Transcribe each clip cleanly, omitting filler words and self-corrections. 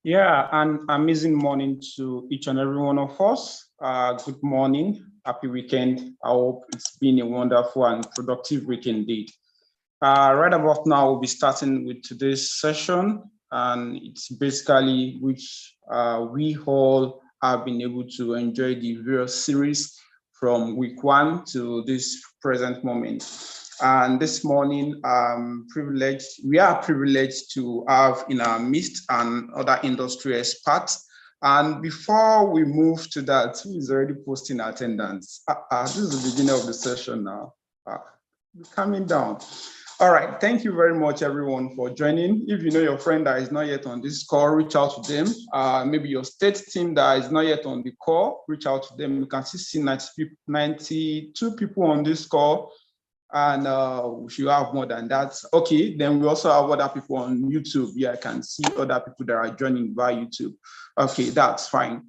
Yeah, an amazing morning to each and every one of us. Good morning, happy weekend. I hope it's been a wonderful and productive week indeed. Right about now, we'll be starting with today's session, and it's basically which we all have been able to enjoy the various series from week 1 to this present moment. And this morning, we are privileged to have in our midst and other industry experts. And before we move to that, who is already posting attendance? This is the beginning of the session now. Coming down. All right, thank you very much, everyone, for joining. If you know your friend that is not yet on this call, reach out to them. Maybe your state team that is not yet on the call, reach out to them. You can see 92 people on this call, and we should have more than that. Okay, then we also have other people on YouTube. Yeah, I can see other people that are joining via YouTube. Okay, that's fine.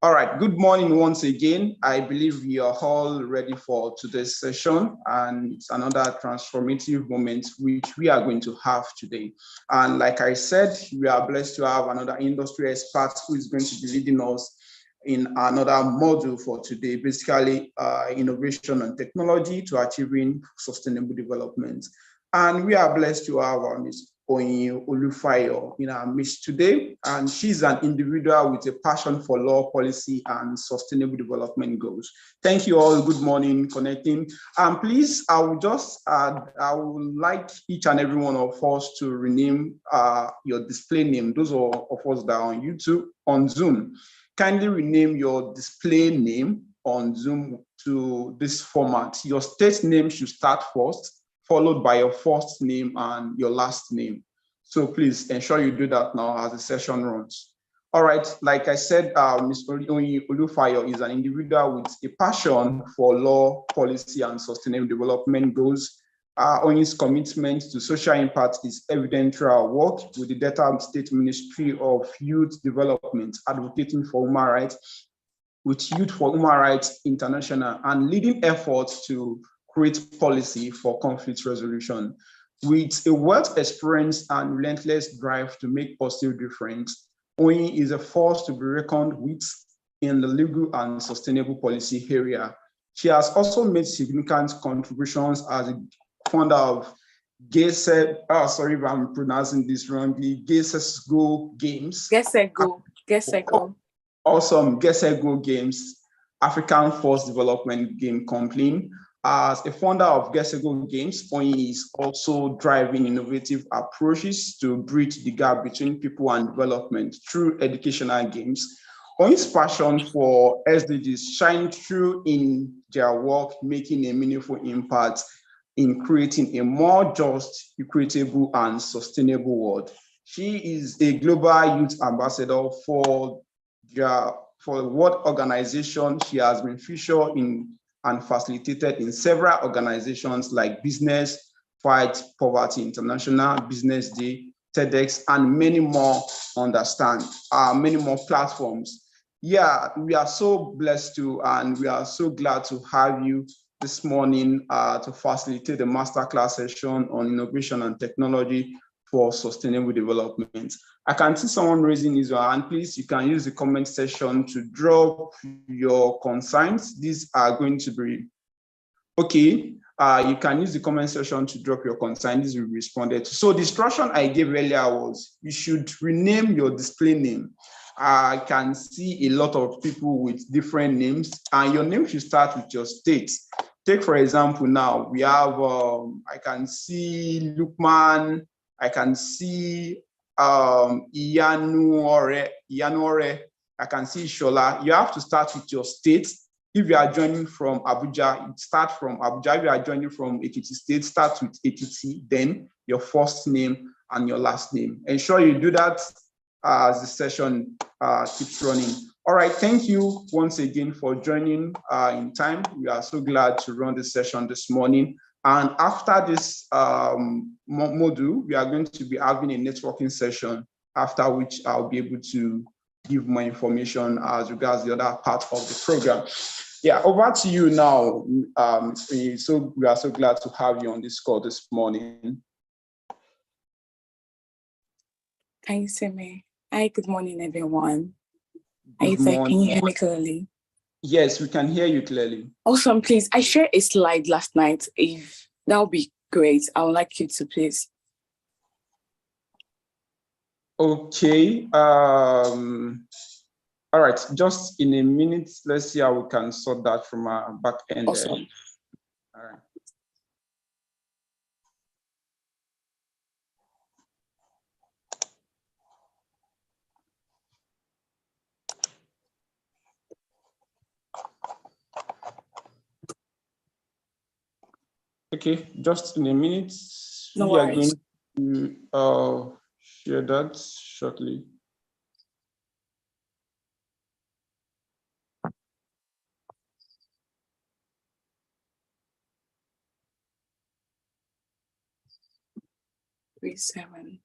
All right, good morning once again. I believe we are all ready for today's session, and it's another transformative moment which we are going to have today. And like I said, we are blessed to have another industry expert who is going to be leading us in another module for today, basically innovation and technology to achieving sustainable development. And we are blessed to have Ms. Oyin Olufayo in our midst today, and she's an individual with a passion for law, policy, and sustainable development goals. Thank you all. Good morning, connecting. And please, I would like each and every one of us to rename your display name. Those of us that are on YouTube, on Zoom, kindly rename your display name on Zoom to this format. Your state name should start first, followed by your first name and your last name. So please ensure you do that now as the session runs. All right, like I said, Ms. Olufayo is an individual with a passion for law, policy, and sustainable development goals. Oyin's commitment to social impact is evident through our work with the Delta State Ministry of Youth Development, advocating for human rights, with Youth for Human Rights International, and leading efforts to create policy for conflict resolution. With a wealth experience and relentless drive to make positive difference, Oyin is a force to be reckoned with in the legal and sustainable policy area. She has also made significant contributions as a founder of sorry if I'm pronouncing this wrongly, GESEGO Games. GESEGO. Awesome, GESEGO Games, African Force Development Game Company. As a founder of GESEGO Games, Oyin is also driving innovative approaches to bridge the gap between people and development through educational games. Oyin's passion for SDGs shine through in their work, making a meaningful impact in creating a more just, equitable, and sustainable world. She is a global youth ambassador for the World Organization. She has been featured in and facilitated in several organizations like Business Fight Poverty International, Business Day, TEDx, and many more many more platforms. Yeah, we are so blessed to, and we are so glad to have you this morning to facilitate the masterclass session on innovation and technology for sustainable development. I can see someone raising his hand. Please, you can use the comment section to drop your concerns. These are going to be, okay, you can use the comment section to drop your concerns. These will be responded to. So the instruction I gave earlier was you should rename your display name. I can see a lot of people with different names, and your name should start with your state. Take, for example, now we have, I can see Lukman, I can see Iyanuore, I can see Shola. You have to start with your state. If you are joining from Abuja, start from Abuja. If you are joining from Ekiti State, start with Ekiti, then your first name and your last name. Ensure you do that as the session keeps running. All right, thank you once again for joining in time. We are so glad to run this session this morning. And after this module, we are going to be having a networking session, after which I'll be able to give more information as regards the other part of the program. Yeah, over to you now. So we are so glad to have you on this call this morning. Thanks, Sime. Hi, good morning, everyone. Good Can you morning. hear me clearly? Yes, we can hear you clearly. Awesome, please. I shared a slide last night. If that would be great, I would like you to please. Okay. All right, just in a minute, let's see how we can sort that from our back end. Awesome. All right. Okay, just in a minute. No We are worries. going to share that shortly. Three, seven.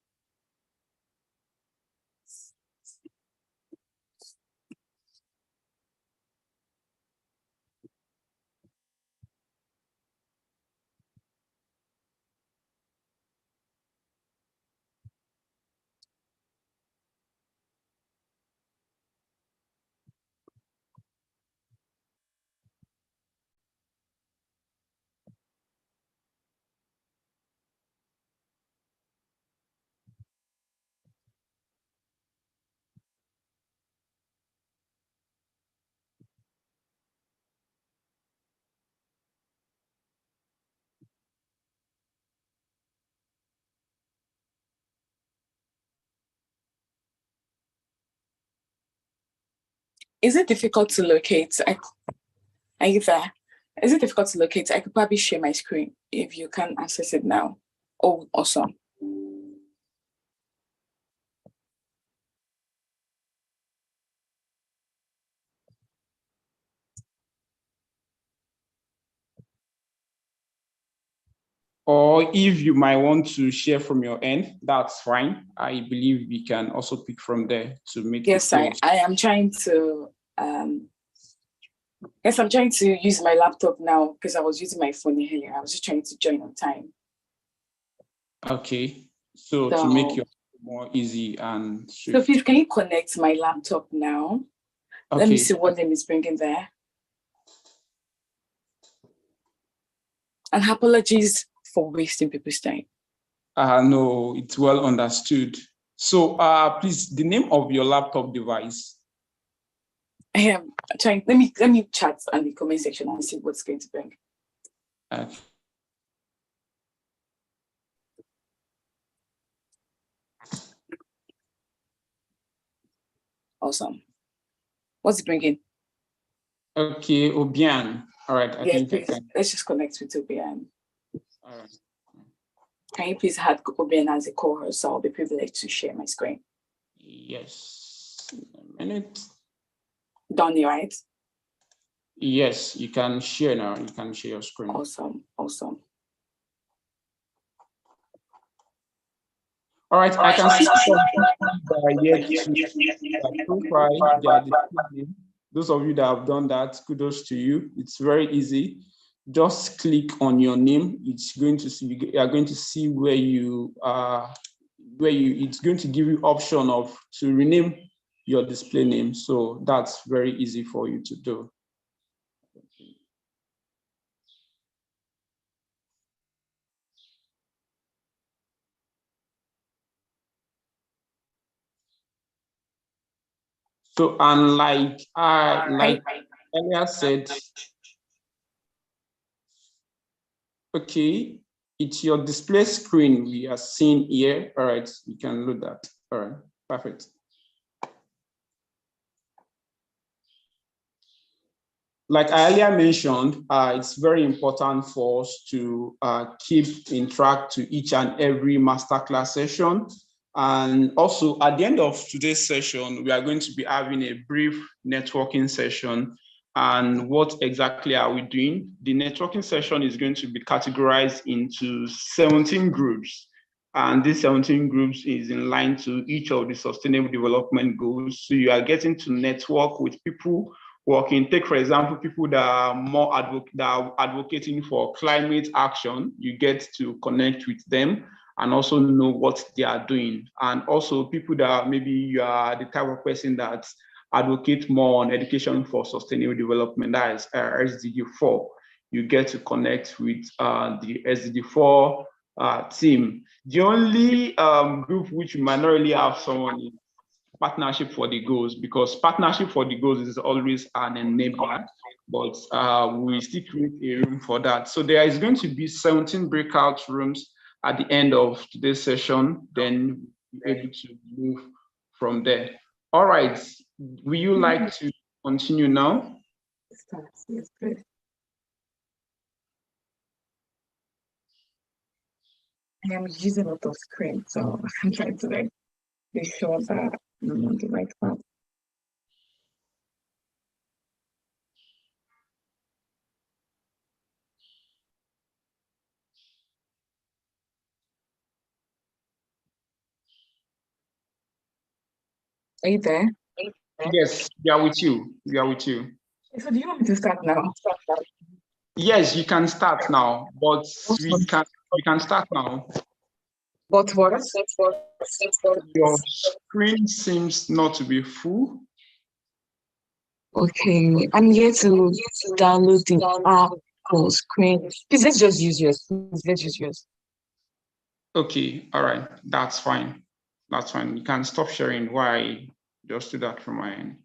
Is it difficult to locate? Are you there? Is it difficult to locate? I could probably share my screen if you can access it now. Oh, awesome. Or if you might want to share from your end, that's fine. I believe we can also pick from there to make Yes, I am trying to yes, I'm trying to use my laptop now because I was using my phone earlier. I was just trying to join on time. Okay, so to make it more easy and swift. So please, can you connect my laptop now? Okay. Let me see what name is bringing there. And apologies for wasting people's time. No, it's well understood. So please, the name of your laptop device. I am trying, let me chat in the comment section and see what's going to bring. Okay. Awesome. What's it bringing? Okay, Obian. All right, I think please, let's just connect with Obian. All right. Can you please add Obian as a cohort so I'll be privileged to share my screen? Yes, a minute. Done, right? Yes, you can share now. You can share your screen. Awesome, awesome. All right, I can see some people are yet to profile. Those of you that have done that, kudos to you. It's very easy. Just click on your name. It's going to see, you are going to see where you are, it's going to give you option of to rename your display name. So that's very easy for you to do. So, and like earlier said, okay, it's your display screen we are seeing here. All right, you can load that. All right, perfect. Like I earlier mentioned, it's very important for us to keep in track to each and every masterclass session. And also at the end of today's session, we are going to be having a brief networking session. And what exactly are we doing? The networking session is going to be categorized into 17 groups. And these 17 groups is in line to each of the sustainable development goals. So you are getting to network with people working. Take, for example, people that are more advocating for climate action. You get to connect with them. and also know what they are doing. And also people that maybe you are the type of person that advocate more on education for sustainable development, that is SDG 4. You get to connect with the SDG 4 team. The only group which you might not really have someone is partnership for the goals, because partnership for the goals is always an enabler, but we still create a room for that. So there is going to be 17 breakout rooms at the end of today's session, then be able to move from there. All right, will you like to continue now? Yes, good. I am using a lot of screen, so I'm trying to like be sure that I'm on the right one. Are you there? Yes, we are with you. We are with you. So do you want me to start now? Yes, you can start now, but we can start now. But what? Your screen seems not to be full. Okay, I'm here to download the app full screen. Please, let's just use yours. Let's use yours. Okay, all right, that's fine. That's fine. You can stop sharing while I just do that from my end.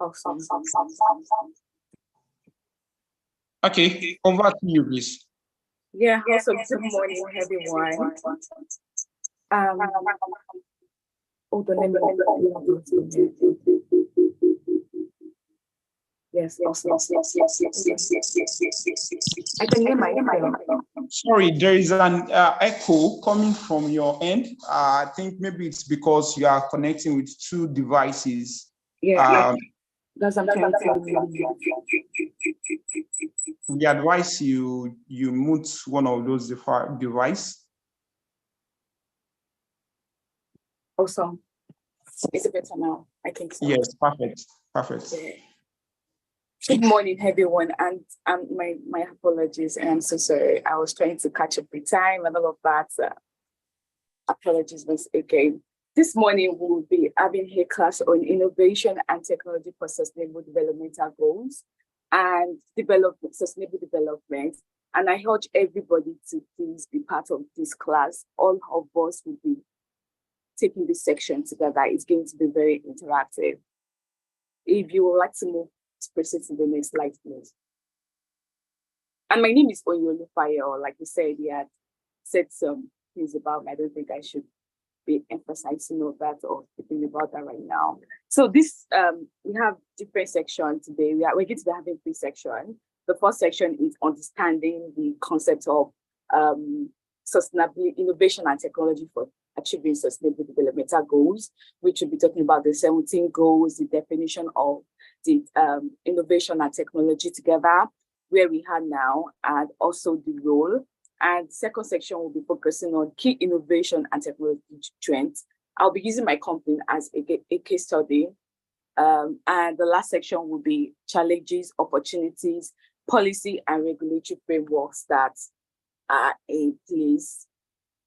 Awesome. Okay, over to you, please. Yeah, also good morning, everyone. Hold on, let me. Yes, I can hear myself. Sorry, there is an echo coming from your end. I think maybe it's because you are connecting with two devices. Yeah, that's what I'm trying to. We advise you mute one of those devices. Awesome. Is it better now? I think so. Yes, perfect. Perfect. Yeah. Good morning, everyone, and my apologies. I'm so sorry. I was trying to catch up with time and all of that. Apologies once again. This morning we'll be having a class on innovation and technology for sustainable developmental goals and sustainable development. And I urge everybody to please be part of this class. All of us will be taking this section together. It's going to be very interactive. If you would like to move, proceed to the next slide, please. And my name is Onyolufaye, or like we said, he had said some things about me. I don't think I should be emphasizing all that or speaking about that right now. So this, we have different sections today. We're going to be having 3 sections. The first section is understanding the concept of sustainability, innovation and technology for achieving sustainable developmental goals, which will be talking about the 17 goals, the definition of the innovation and technology together, where we are now, and also the role. And the second section will be focusing on key innovation and technology trends. I'll be using my company as a case study. And the last section will be challenges, opportunities, policy and regulatory frameworks that are in place.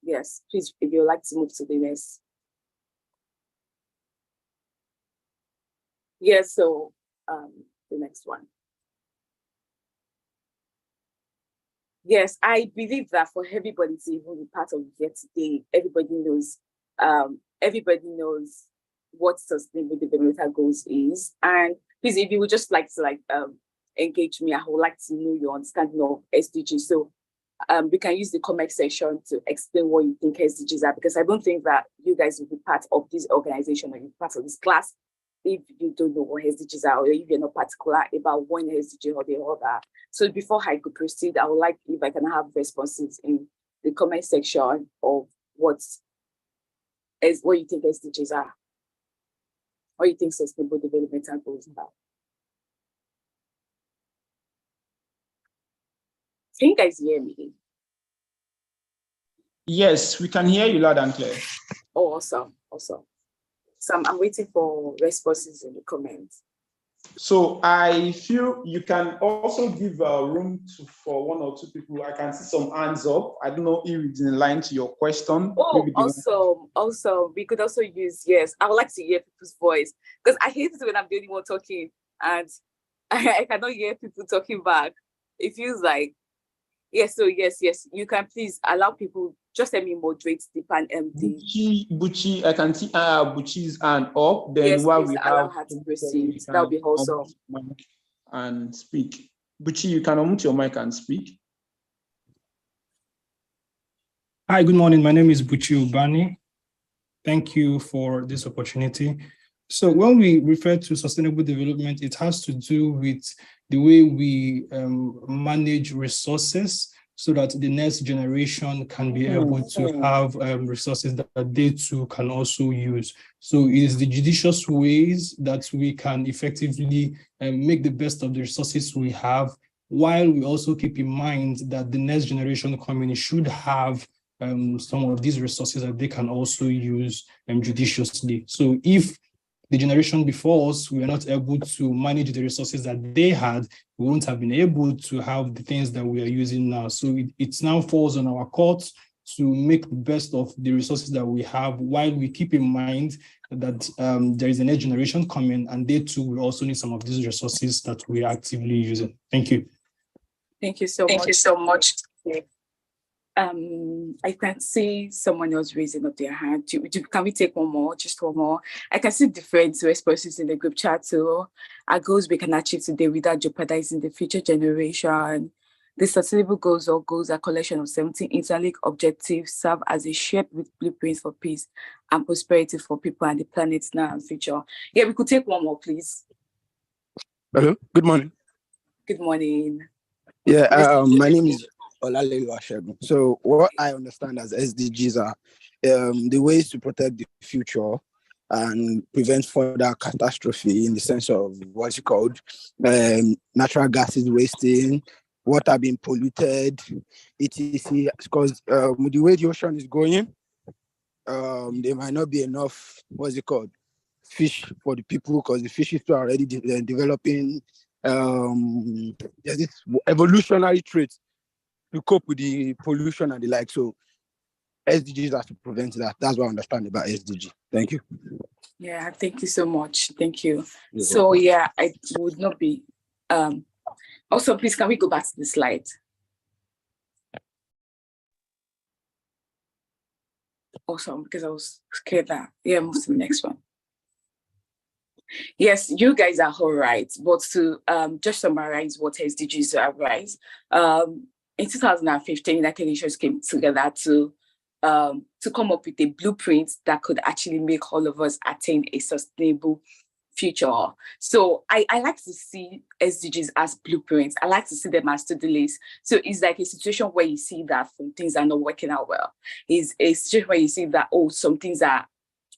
Yes, please, if you'd like to move to the next. Yes, so the next one. Yes, I believe that for everybody to even be part of it today, everybody knows what sustainable developmental goals is. And please, if you would just like to engage me, I would like to know your understanding of SDGs. So we can use the comment section to explain what you think SDGs are, because I don't think that you guys will be part of this organization or you're part of this class if you don't know what SDGs are, or if you're not particular about one SDG or the other. So before I could proceed, I would like if I can have responses in the comment section of what what you think SDGs are? What you think sustainable developmental goals are? Can you guys hear me? Yes, we can hear you loud and clear. Oh, awesome. So I'm waiting for responses in the comments. So I feel you can also give room for one or two people. I can see some hands up. I don't know if it's in line to your question. Oh, also, we could also use, yes, I would like to hear people's voice, because I hate it when I'm the only one talking and I cannot hear people talking back. It feels like, yes, so yes, you can please allow people, just let me moderate Deepen MD. Buchi, I can see Buchi's hand up. Then yes, while please we allow have her to proceed. That would be awesome. And speak. Buchi, you can unmute your mic and speak. Hi, good morning. My name is Buchi Ubani. Thank you for this opportunity. So when we refer to sustainable development, it has to do with the way we manage resources so that the next generation can be able to have resources that they too can also use. So it is the judicious ways that we can effectively make the best of the resources we have, while we also keep in mind that the next generation coming should have some of these resources that they can also use judiciously. So if the generation before us, we were not able to manage the resources that they had, we wouldn't have been able to have the things that we are using now. So it now falls on our court to make the best of the resources that we have, while we keep in mind that there is a next generation coming, and they too will also need some of these resources that we are actively using. Thank you. Thank you so much. I can see someone else raising up their hand. Can we take one more? Just one more. I can see different responses in the group chat too. Our goals we can achieve today without jeopardizing the future generation. The sustainable goals or goals are a collection of 17 interlinked objectives, serve as a shared blueprint for peace and prosperity for people and the planet now and future. Yeah, we could take one more, please. Hello, good morning. Good morning. Yeah, my name is Olalelu Ashegun. So what I understand as SDGs are the ways to protect the future and prevent further catastrophe, in the sense of what's it called, natural gases wasting, water being polluted, etc. Because with the way the ocean is going, there might not be enough, what's it called, fish for the people, because the fishes are already developing there's this evolutionary trait to cope with the pollution and the like. So SDGs have to prevent that. That's what I understand about SDG. Thank you. Yeah, thank you so much. Thank you. So yeah, I would not be also, please, can we go back to the slide? Awesome, because I was scared that, yeah, move to the next one. Yes, you guys are all right, but to just summarize what SDGs are, right? In 2015, United Nations came together to come up with a blueprint that could actually make all of us attain a sustainable future. So I like to see SDGs as blueprints. I like to see them as to-do lists. So it's like a situation where you see that things are not working out well. It's a situation where you see that, oh, some things are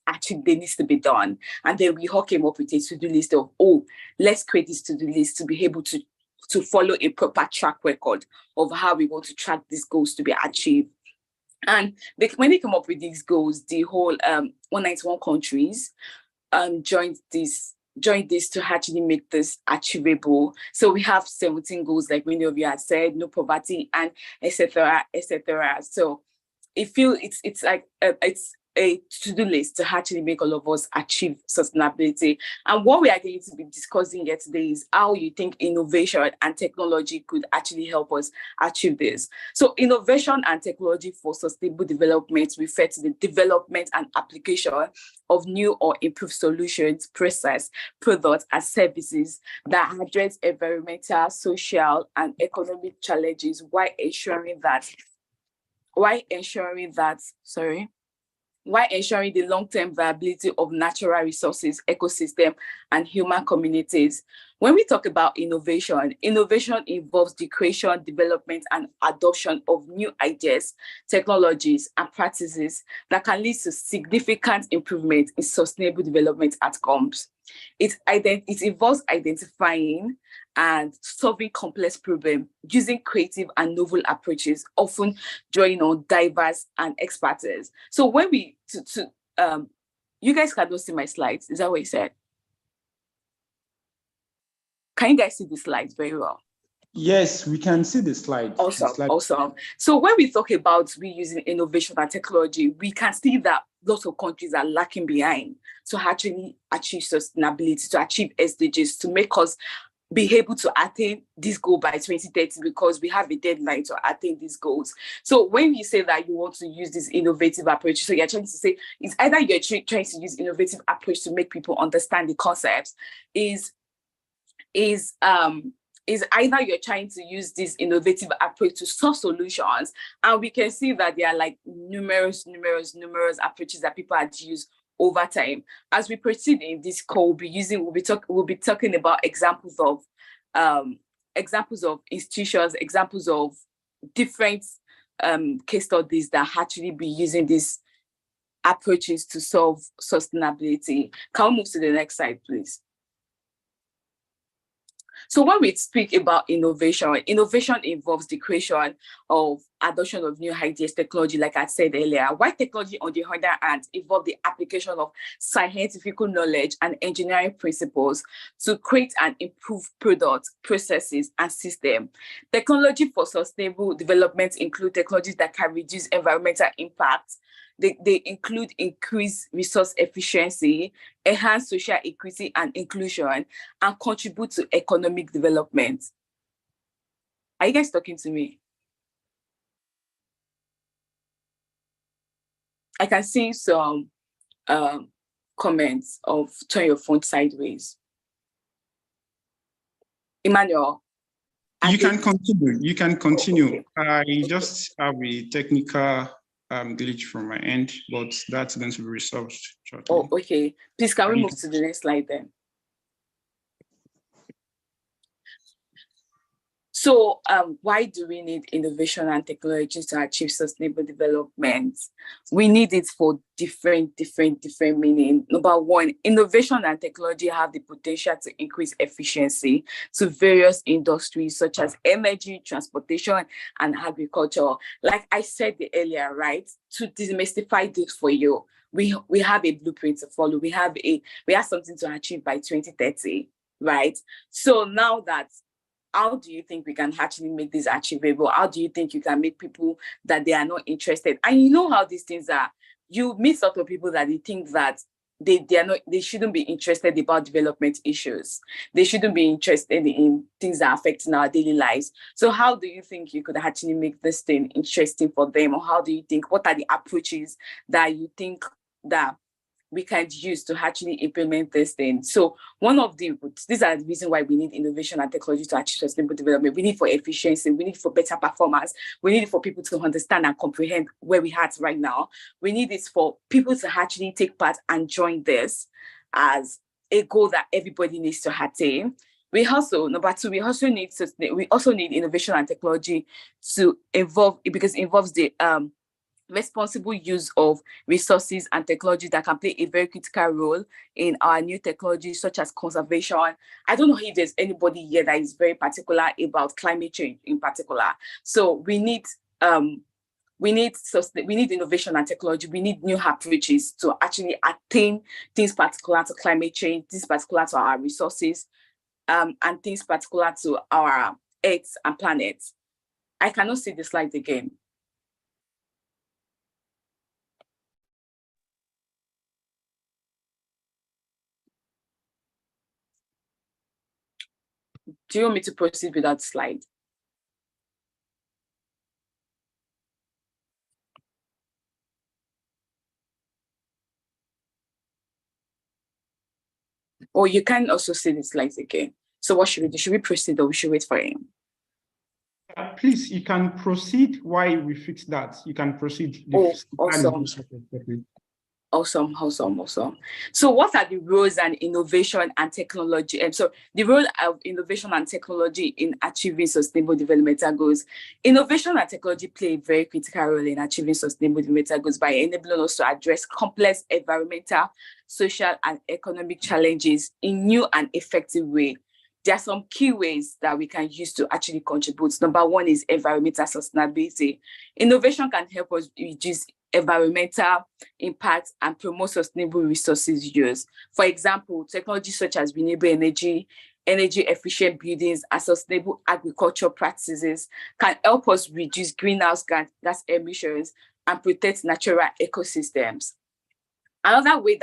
actually, they needs to be done. And then we all came up with a to-do list of, oh, let's create this to-do list to be able to follow a proper track record of how we want to track these goals to be achieved. And when they come up with these goals, the whole 191 countries joined this to actually make this achievable. So we have 17 goals, like many of you have said, no poverty, and etc. So I feel it's like it's a to-do list to actually make all of us achieve sustainability. And what we are going to be discussing here today is how you think innovation and technology could actually help us achieve this. So innovation and technology for sustainable development refer to the development and application of new or improved solutions, process, products, and services that address environmental, social, and economic challenges while ensuring that, while ensuring the long-term viability of natural resources, ecosystem, and human communities. When we talk about innovation, innovation involves the creation, development, and adoption of new ideas, technologies, and practices that can lead to significant improvement in sustainable development outcomes. It involves identifying and solving complex problems using creative and novel approaches, often drawing on diverse and expertise. So when we, you guys cannot see my slides, is that what you said? Can you guys see the slides very well? Yes, we can see the slide. Awesome, awesome. So when we talk about reusing innovation and technology, we can see that lots of countries are lacking behind to actually achieve sustainability, to achieve SDGs, to make us be able to attain this goal by 2030, because we have a deadline to attain these goals. So when you say that you want to use this innovative approach, so you're trying to say it's either you're trying to use innovative approach to make people understand the concepts, is either you're trying to use this innovative approach to solve solutions, and we can see that there are like numerous approaches that people have used over time. As we proceed in this call, we'll be talking about examples of institutions, examples of different case studies that actually be using these approaches to solve sustainability. Can we move to the next slide, please? So when we speak about innovation, innovation involves the creation of adoption of new ideas, technology, like I said earlier. While technology, on the other hand, involves the application of scientific knowledge and engineering principles to create and improve products, processes, and systems. Technology for sustainable development include technologies that can reduce environmental impact. They include increased resource efficiency, enhance social equity and inclusion, and contribute to economic development. Are you guys talking to me? I can see some comments of turn your phone sideways. Emmanuel. You can continue. You can continue. I just have a technical glitch from my end, but that's going to be resolved shortly. Oh, okay. Please, can we move to the next slide then? So why do we need innovation and technology to achieve sustainable development? We need it for different meaning. Number one, innovation and technology have the potential to increase efficiency to various industries such as energy, transportation, and agriculture. Like I said earlier, right? To demystify this for you, we have a blueprint to follow. We have something to achieve by 2030, right? So now that, how do you think we can actually make this achievable? How do you think you can make people that they are not interested? And you know how these things are. You meet sort of people that they think that they shouldn't be interested about development issues. They shouldn't be interested in things that are affecting our daily lives. So how do you think you could actually make this thing interesting for them? Or how do you think, what are the approaches that you think that we can use to actually implement this thing? So these are the reasons why we need innovation and technology to achieve sustainable development. We need for efficiency, we need for better performance, we need for people to understand and comprehend where we're at right now. We need it for people to actually take part and join this as a goal that everybody needs to attain. Number two, we also need innovation and technology to involve, because it involves the responsible use of resources and technology that can play a very critical role in our new technologies, such as conservation. I don't know if there's anybody here that is very particular about climate change in particular. So we need innovation and technology. We need new approaches to actually attain things particular to climate change, things particular to our resources, and things particular to our Earth and planet. I cannot see the slide again. Do you want me to proceed with that slide? Or you can also see the slides again. So what should we do? Should we proceed or we should wait for him? Please, you can proceed while we fix that. You can proceed. Oh, awesome. Awesome. So what are the roles and innovation and technology? And so the role of innovation and technology in achieving sustainable developmental goals. Innovation and technology play a very critical role in achieving sustainable developmental goals by enabling us to address complex environmental, social, and economic challenges in new and effective ways. There are some key ways that we can use to actually contribute. Number one is environmental sustainability. Innovation can help us reduce environmental impact and promote sustainable resources use. For example, technology such as renewable energy, energy efficient buildings, and sustainable agricultural practices can help us reduce greenhouse gas emissions and protect natural ecosystems. Another way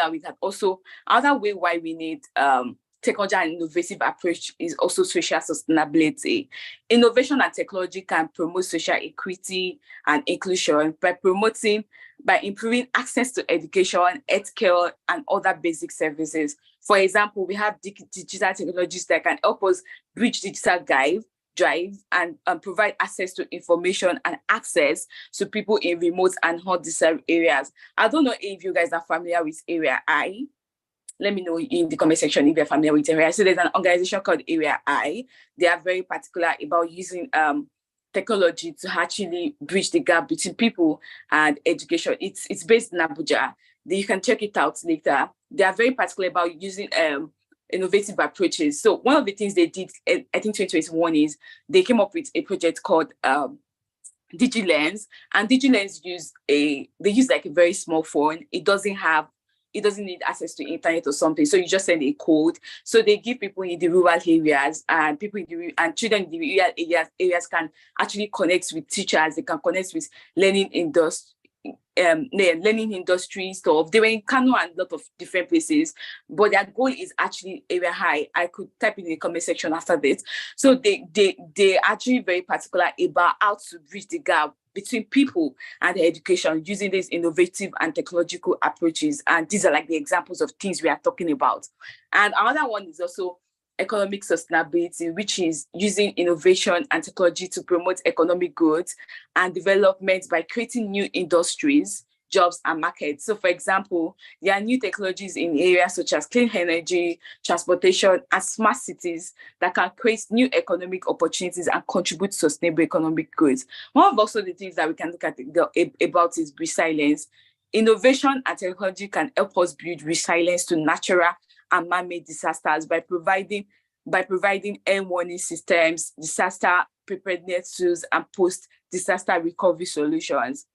why we need technology and innovative approach is also social sustainability. Innovation and technology can promote social equity and inclusion by improving access to education, healthcare, and other basic services. For example, we have digital technologies that can help us bridge digital drive and provide access to information and access to people in remote and hard-to-serve areas. I don't know if you guys are familiar with Area I. Let me know in the comment section if you're familiar with Area I. So there's an organization called Area I. They are very particular about using technology to actually bridge the gap between people and education. It's based in Abuja. You can check it out later. They are very particular about using innovative approaches. So one of the things they did, I think 2021, is they came up with a project called DigiLens, and DigiLens use like a very small phone. It doesn't need access to internet or something. So you just send a code. So they give people in the rural areas and children in the rural areas can actually connect with teachers. They can connect with learning industry stuff. They were in Kano and a lot of different places, but their goal is actually area high. I could type in the comment section after this. So they actually very particular about how to bridge the gap between people and their education using these innovative and technological approaches. And these are like the examples of things we are talking about. And another one is also economic sustainability, which is using innovation and technology to promote economic growth and development by creating new industries, jobs, and markets. So for example, there are new technologies in areas such as clean energy, transportation, and smart cities that can create new economic opportunities and contribute to sustainable economic growth. One of also the things that we can look at about is resilience. Innovation and technology can help us build resilience to natural and man-made disasters by providing early warning systems, disaster preparedness tools, and post-disaster recovery solutions.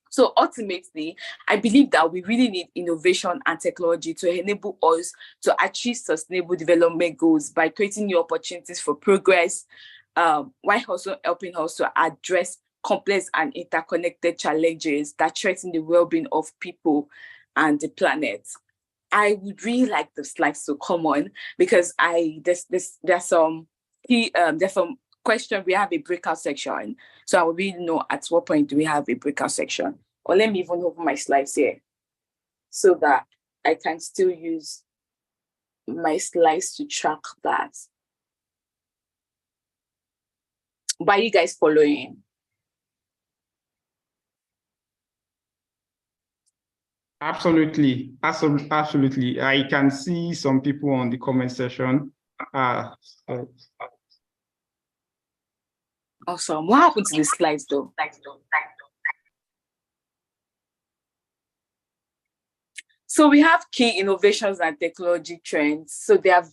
So ultimately, I believe that we really need innovation and technology to enable us to achieve sustainable development goals by creating new opportunities for progress, while also helping us to address complex and interconnected challenges that threaten the well-being of people and the planet. I would really like the slides to come on because there's some key question. We have a breakout section, so I will really know at what point do we have a breakout section. Or let me even open my slides here so that I can still use my slides to track that. But are you guys following? Absolutely. I can see some people on the comment section. Awesome. What happened to the slides though? So we have key innovations and technology trends. So there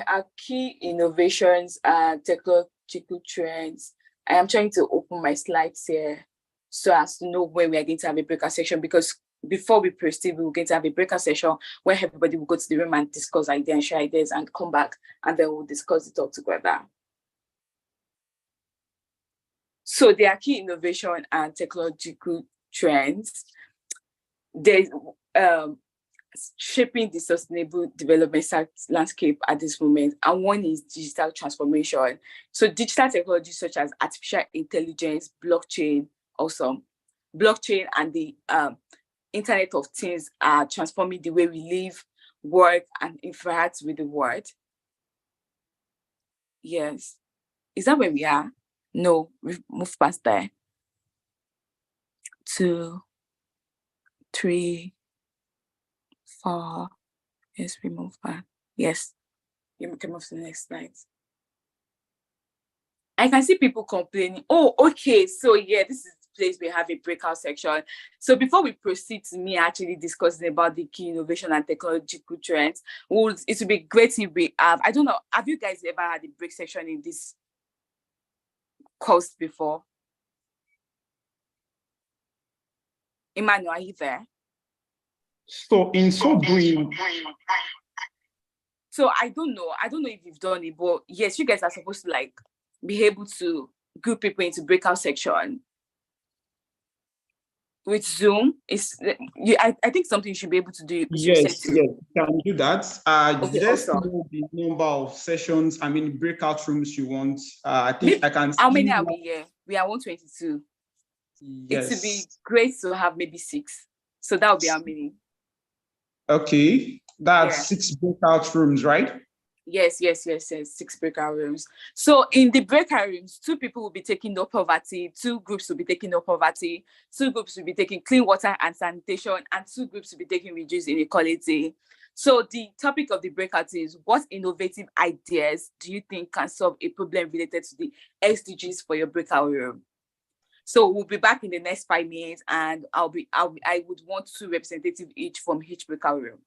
are key innovations and technological trends. I am trying to open my slides here so as to know when we are going to have a breakout session, because before we proceed, we're going to have a breakout session where everybody will go to the room and discuss ideas and share ideas and come back, and then we'll discuss it all together. So there are key innovation and technological trends. There's shaping the sustainable development landscape at this moment, and one is digital transformation. So digital technologies such as artificial intelligence, blockchain, and the Internet of Things are transforming the way we live, work, and interact with the world. Yes. Is that where we are? No, we've moved past there. 2, 3, Oh, yes, we move back. Yes, you can move to the next slide. I can see people complaining. Oh, okay. So yeah, this is the place we have a breakout section. So before we proceed to me actually discussing about the key innovation and technological trends, it would be great if we have, I don't know, have you guys ever had a break section in this course before? Emmanuel, are you there? So in so doing, so I don't know if you've done it, but yes, you guys are supposed to like be able to group people into breakout section with Zoom. I think something you should be able to do. yes, can do that. Okay, Just awesome. know the number of sessions, I mean, breakout rooms you want. I think Maybe, I can see. how many are we here? We are 122. Yes. It would be great to have maybe 6. So that would be how many? Okay, that's 6 breakout rooms, right? Yes, 6 breakout rooms. So in the breakout rooms, 2 people will be taking no poverty, 2 groups will be taking no poverty, 2 groups will be taking clean water and sanitation, and 2 groups will be taking reduced inequality. So the topic of the breakout is, what innovative ideas do you think can solve a problem related to the SDGs for your breakout room? So we'll be back in the next 5 minutes, and I would want 2 representatives each from each breakout room.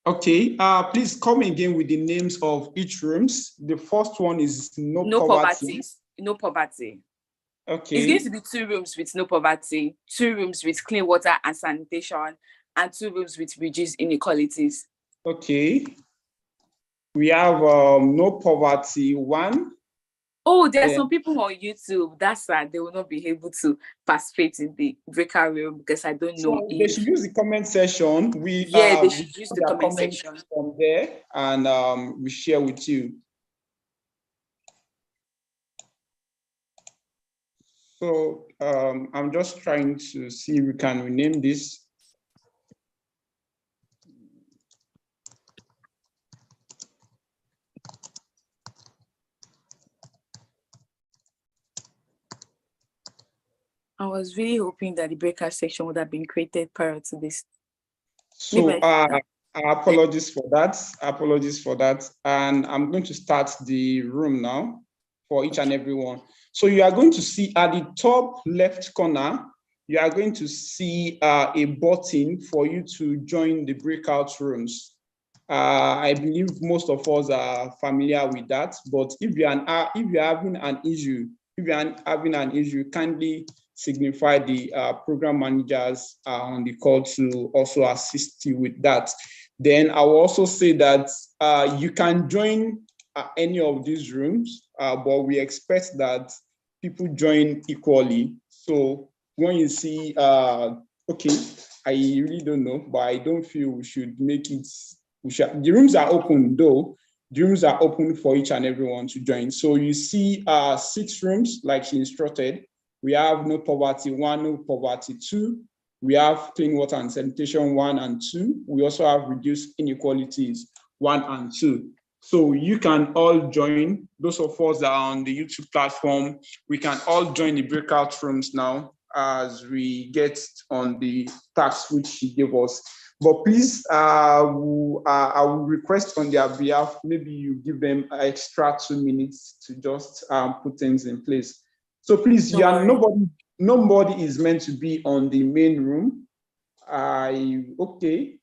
Okay, please come again with the names of each rooms. The first one is no poverty. No poverty. Okay. It's going to be 2 rooms with no poverty, 2 rooms with clean water and sanitation, and 2 rooms with reduced inequalities. Okay. We have no poverty 1. Oh, there are some people on YouTube. That's why they will not be able to participate in the breakout room because I don't know if they should use the comment section. They should use the comment section from there, and we share with you. So I'm just trying to see if we can rename this. I was really hoping that the breakout section would have been created prior to this. So apologies for that. And I'm going to start the room now for each and every one. So you are going to see at the top left corner, you are going to see a button for you to join the breakout rooms. I believe most of us are familiar with that, but if you're having an issue, kindly signify the program managers on the call to also assist you with that. Then I will also say that you can join any of these rooms, but we expect that people join equally. So when you see, okay, I really don't know, but I don't feel we should make it. The rooms are open though. The rooms are open for each and everyone to join. So you see 6 rooms like she instructed. We have no poverty 1, no poverty 2. We have clean water and sanitation 1 and 2. We also have reduced inequalities 1 and 2. So you can all join. Those of us that are on the YouTube platform, we can all join the breakout rooms now as we get on the task which she gave us. But please, I will request on their behalf, maybe you give them an extra 2 minutes to just put things in place. So please, nobody is meant to be on the main room. Okay.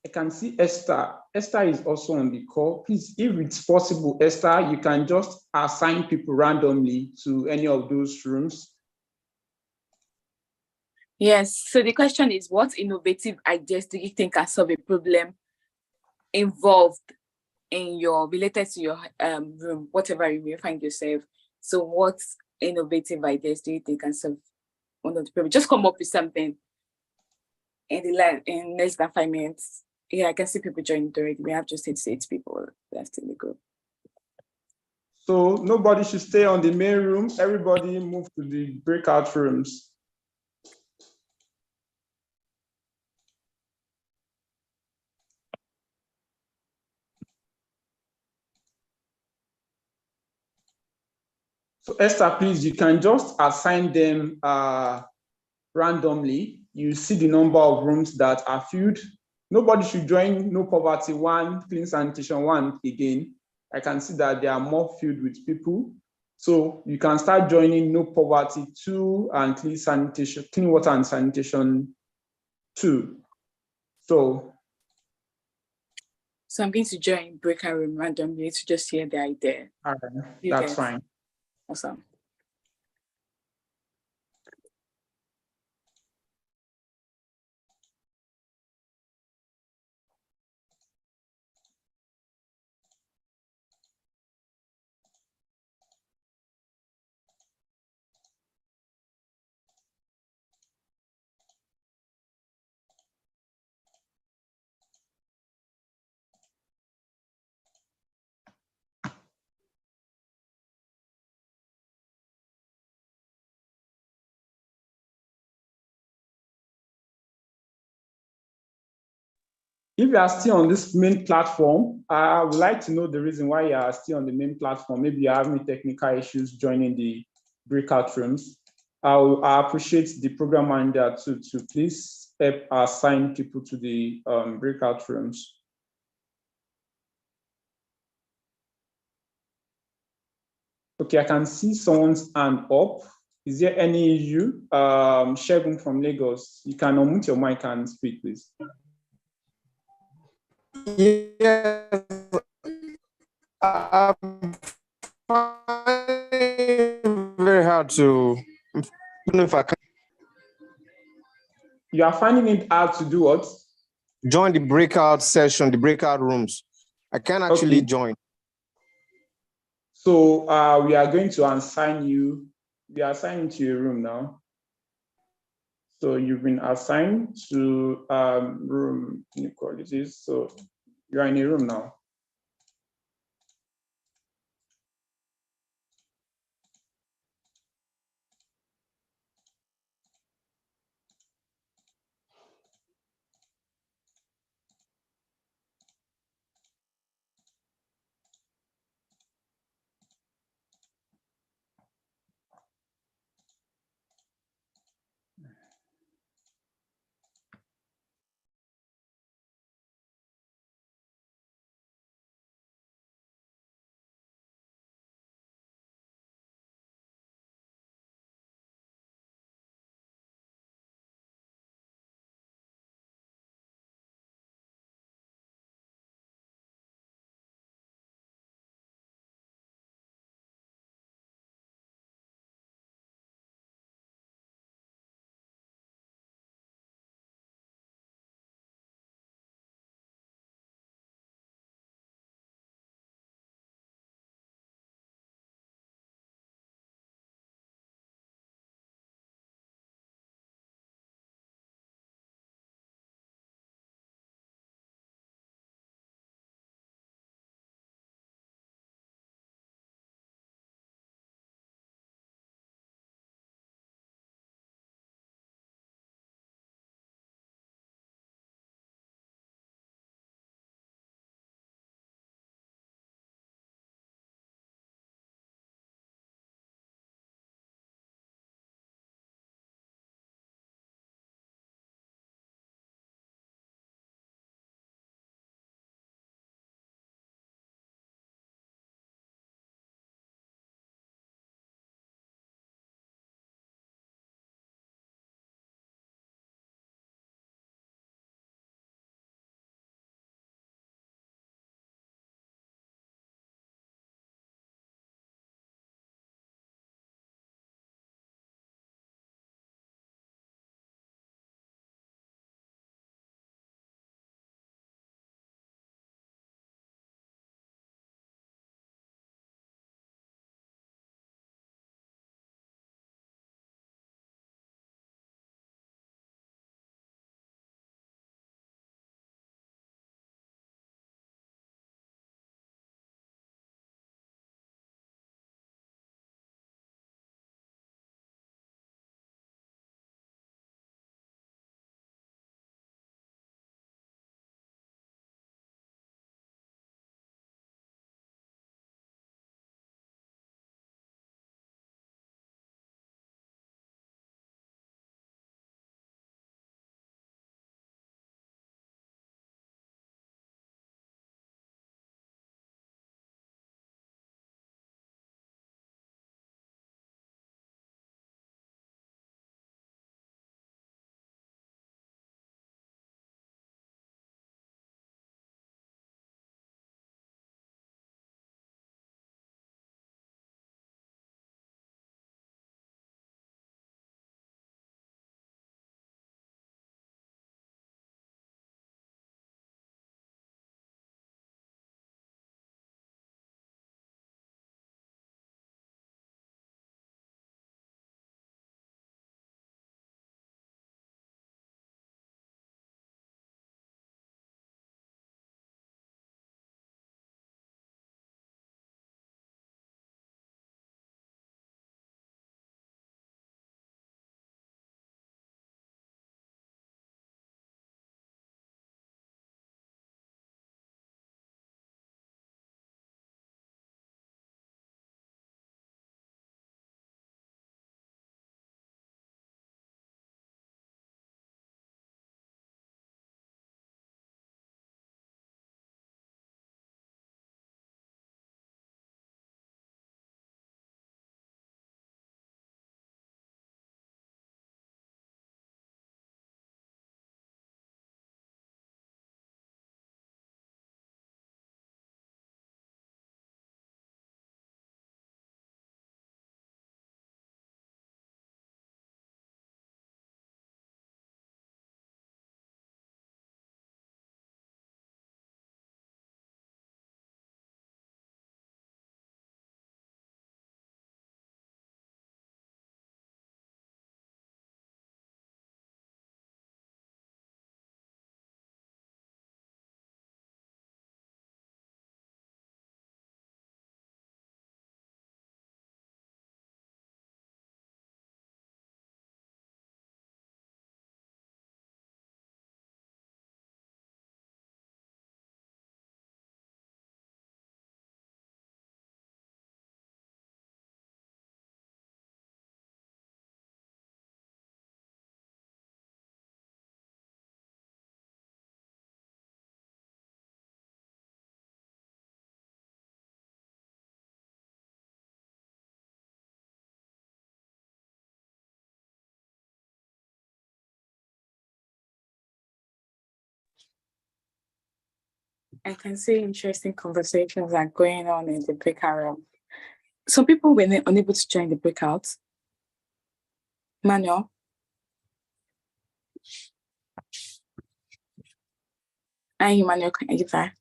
I can see Esther. Esther is also on the call. Please, if it's possible, Esther, you can just assign people randomly to any of those rooms. Yes, so the question is, what innovative ideas do you think can solve a problem involved related to your room, whatever you may find yourself? So what innovative ideas do you think can solve one of the problems? Just come up with something in less than 5 minutes. Yeah, I can see people joining already. We have just 8 people left in the group. So nobody should stay on the main room. Everybody move to the breakout rooms. So Esther, please, you can just assign them randomly. you see the number of rooms that are filled. Nobody should join no poverty 1, clean sanitation 1 again. I can see that they are more filled with people. So you can start joining no poverty 2 and clean water and sanitation 2. So I'm going to join breakout room randomly to just hear the idea. all right, that's fine. Awesome. If you are still on this main platform, I would like to know the reason why you are still on the main platform. Maybe you have any technical issues joining the breakout rooms. I appreciate the program manager to please help assign people to the breakout rooms. Okay, I can see someone's hand up. Is there any issue? Shegun from Lagos, you can unmute your mic and speak, please. Yes, I'm finding very hard to, if I can You are finding it hard to do what? join the breakout session, the breakout rooms. I can't actually join. So we are going to assign you, we are assigning to your room now. So you've been assigned to room inequalities. So you are in a room now. I can see interesting conversations are going on in the breakout room. Some people were unable to join the breakout. Manuel? Hi, Emmanuel, are you there?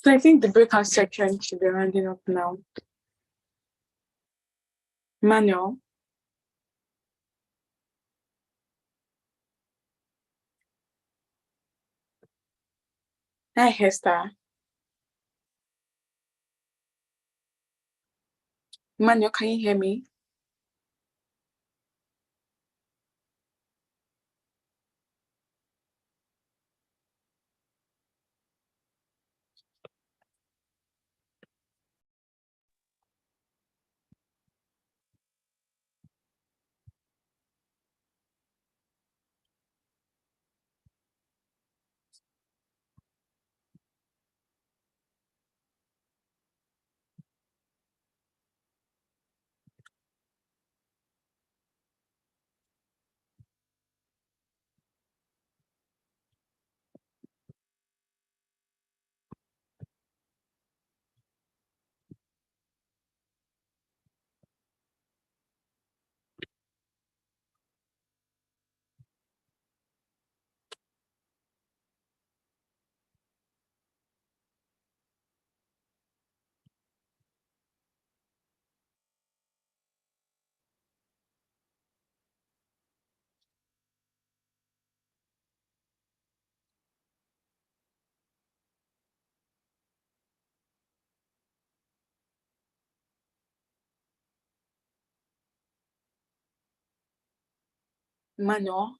So I think the breakout section should be rounding up now. Manuel. Hi, Hester. Manuel, can you hear me? Manuel.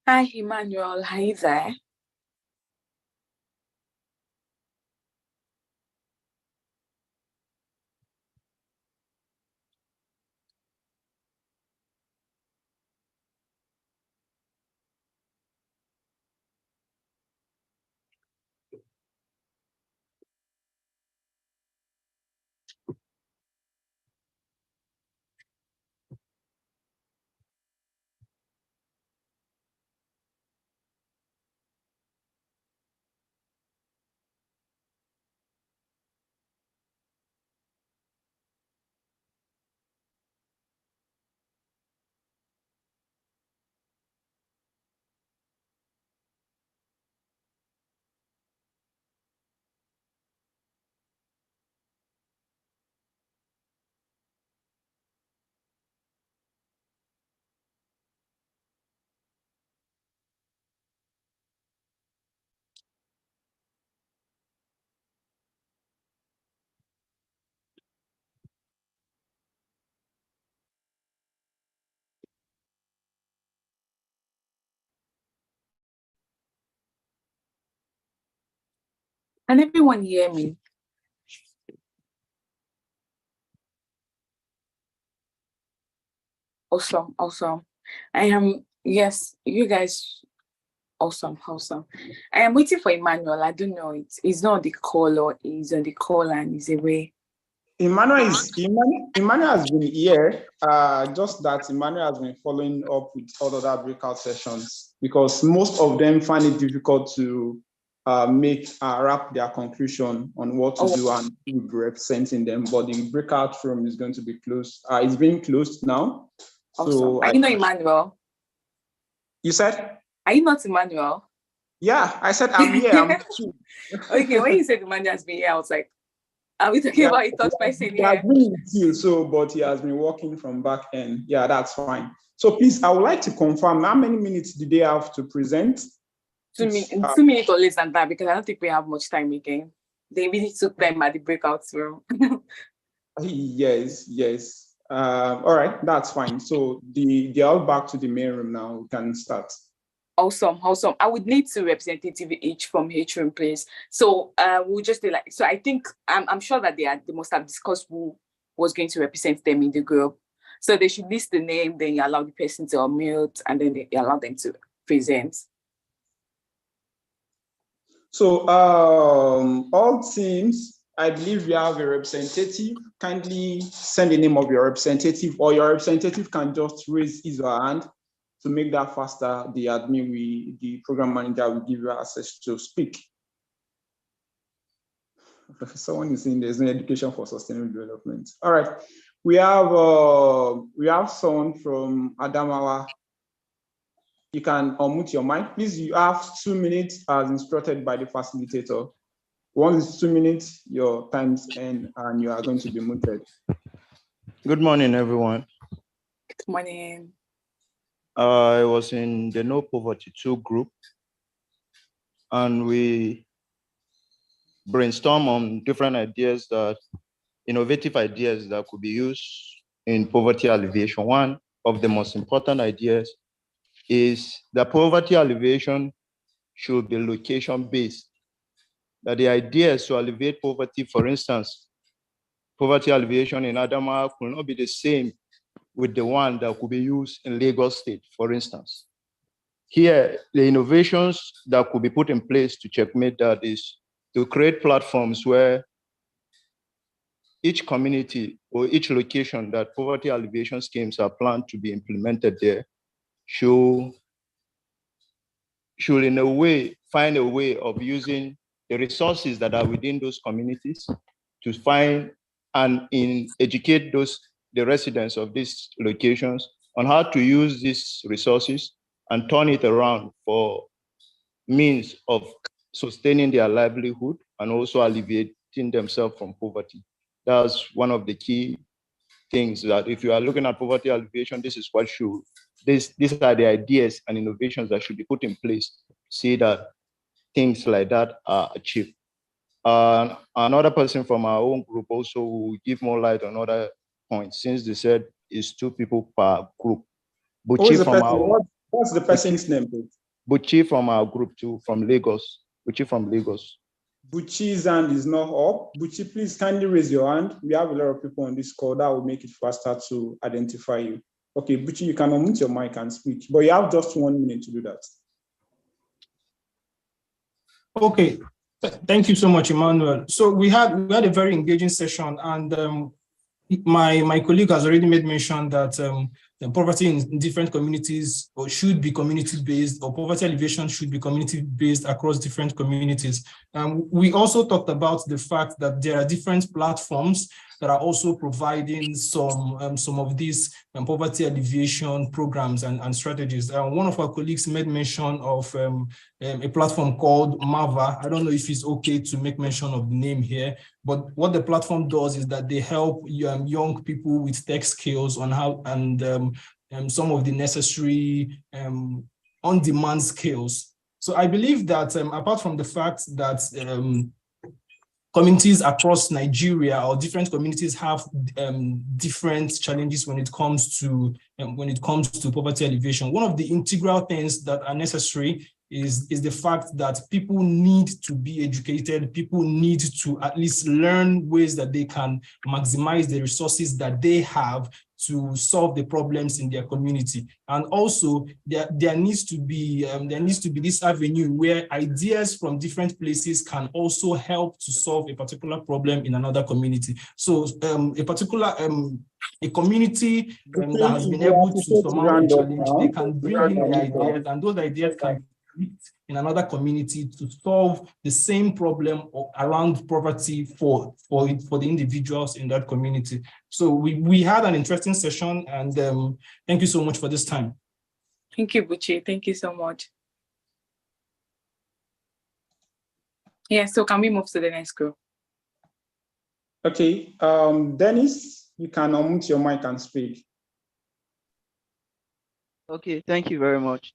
Hi, Emmanuel. Are you there? Can everyone hear me? Awesome, awesome. Yes, you guys, awesome, awesome. I am waiting for Emmanuel. I don't know, he's not on the call or he's on the call and he's away. Emmanuel has been here, just that Emmanuel has been following up with all other breakout sessions because most of them find it difficult to wrap their conclusion on what to do and who will be representing them. But the breakout room is going to be closed. It's being closed now. Awesome. So Are you not Emmanuel? You said? Are you not Emmanuel? Yeah, I said I'm here. I'm too. Okay, when you said Emmanuel has been here, I was like, are we talking about a third person He here? has been with you, but he has been working from back end. Yeah, that's fine. So please, I would like to confirm how many minutes did they have to present? 2 minutes, 2 minutes or less than that, because I don't think we have much time again. They really took time at the breakout room. Yes. All right, that's fine. So they're all back to the main room now. We can start. Awesome. I would need 2 representatives each from each room, please. So we'll just do like, so I think I'm sure that they must have discussed who was going to represent them in the group. So they should list the name, then you allow the person to unmute, and then you allow them to present. So all teams, I believe you have a representative. Kindly send the name of your representative, or your representative can just raise his or her hand. To make that faster, the admin, the program manager will give you access to speak. Someone is saying there's no education for sustainable development. All right, we have someone from Adamawa. You can unmute your mic, please. You have 2 minutes as instructed by the facilitator. Once it's 2 minutes, your time's end, and you are going to be muted. Good morning, everyone. Good morning. I was in the No Poverty 2 group, and we brainstormed on different ideas, innovative ideas that could be used in poverty alleviation. One of the most important ideas is that poverty alleviation should be location-based. That the idea is to alleviate poverty, for instance, poverty alleviation in Adamawa could not be the same with the one that could be used in Lagos State, for instance. Here, the innovations that could be put in place to checkmate that is to create platforms where each community or each location that poverty alleviation schemes are planned to be implemented there should in a way find a way of using the resources that are within those communities to find and educate the residents of these locations on how to use these resources and turn it around for means of sustaining their livelihood and also alleviating themselves from poverty. That's one of the key things that if you are looking at poverty alleviation, this is what these are the ideas and innovations that should be put in place to see that things like that are achieved. Another person from our own group also will give more light on other points, since they said it's 2 people per group. What's the person's name, please? Buchi from our group too, from Lagos. Buchi from Lagos. Buchi's hand is not up. Buchi, please kindly raise your hand. We have a lot of people on this call. That will make it faster to identify you. Okay, Buchi, you can unmute your mic and speak, but you have just 1 minute to do that. Okay, thank you so much, Emmanuel. So we had a very engaging session, and my colleague has already made mention that the poverty in different communities should be community-based, or poverty alleviation should be community-based across different communities. We also talked about the fact that there are different platforms that are also providing some of these poverty alleviation programs and strategies. One of our colleagues made mention of a platform called Mava. I don't know if it's okay to make mention of the name here, but what the platform does is that they help young people with tech skills on how and some of the necessary on-demand skills. So I believe that apart from the fact that communities across Nigeria or different communities have different challenges when it comes to poverty alleviation, one of the integral things that are necessary is the fact that people need to be educated. People need to at least learn ways that they can maximize the resources that they have to solve the problems in their community. And also there needs to be this avenue where ideas from different places can also help to solve a particular problem in another community. So a community that has been able to surmount a challenge, they can bring in their ideas, and those ideas can in another community to solve the same problem around poverty for the individuals in that community. So we had an interesting session, and thank you so much for this time. Thank you, Buchi. Thank you so much. Yeah, so can we move to the next group? Okay, Dennis, you can unmute your mic and speak. Okay, thank you very much.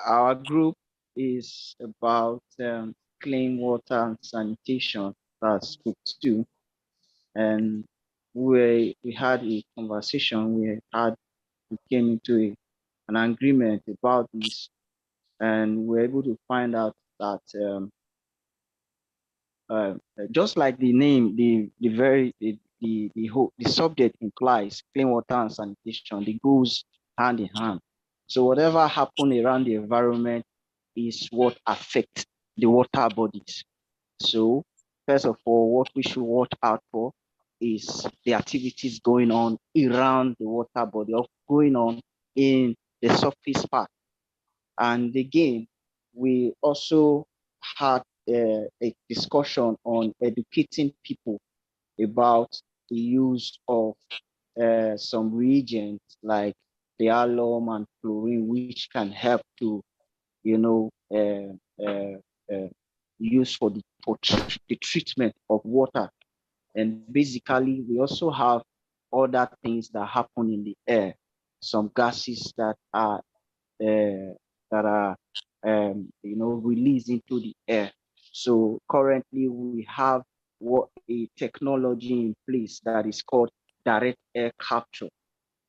Our group is about clean water and sanitation. That's group 2. And we had a conversation. We came into an agreement about this, and we were able to find out that just like the name, the subject implies, clean water and sanitation, it goes hand in hand. So whatever happens around the environment is what affects the water bodies. So first of all, what we should watch out for is the activities going on around the water body, or going on in the surface part. And again, we also had a discussion on educating people about the use of some reagents like the alum and chlorine, which can help to, use for the treatment of water. And basically, we also have other things that happen in the air, some gases that are released into the air. So currently we have a technology in place that is called direct air capture.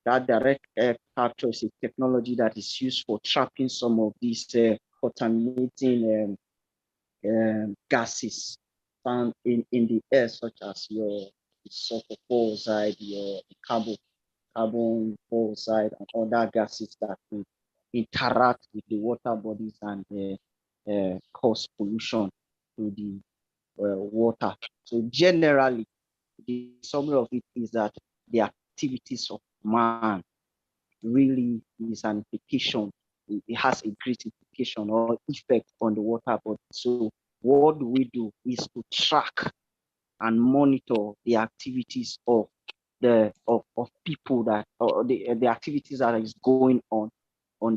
That direct air capture is a technology that is used for trapping some of these contaminating gases found in the air, such as your sulfur dioxide, your carbon dioxide, and other gases that will interact with the water bodies and cause pollution to the water. So generally, the summary of it is that the activities of man really is an implication. It has a great implication or effect on the water body. So what we do is to track and monitor the activities of people that, or the activities that is going on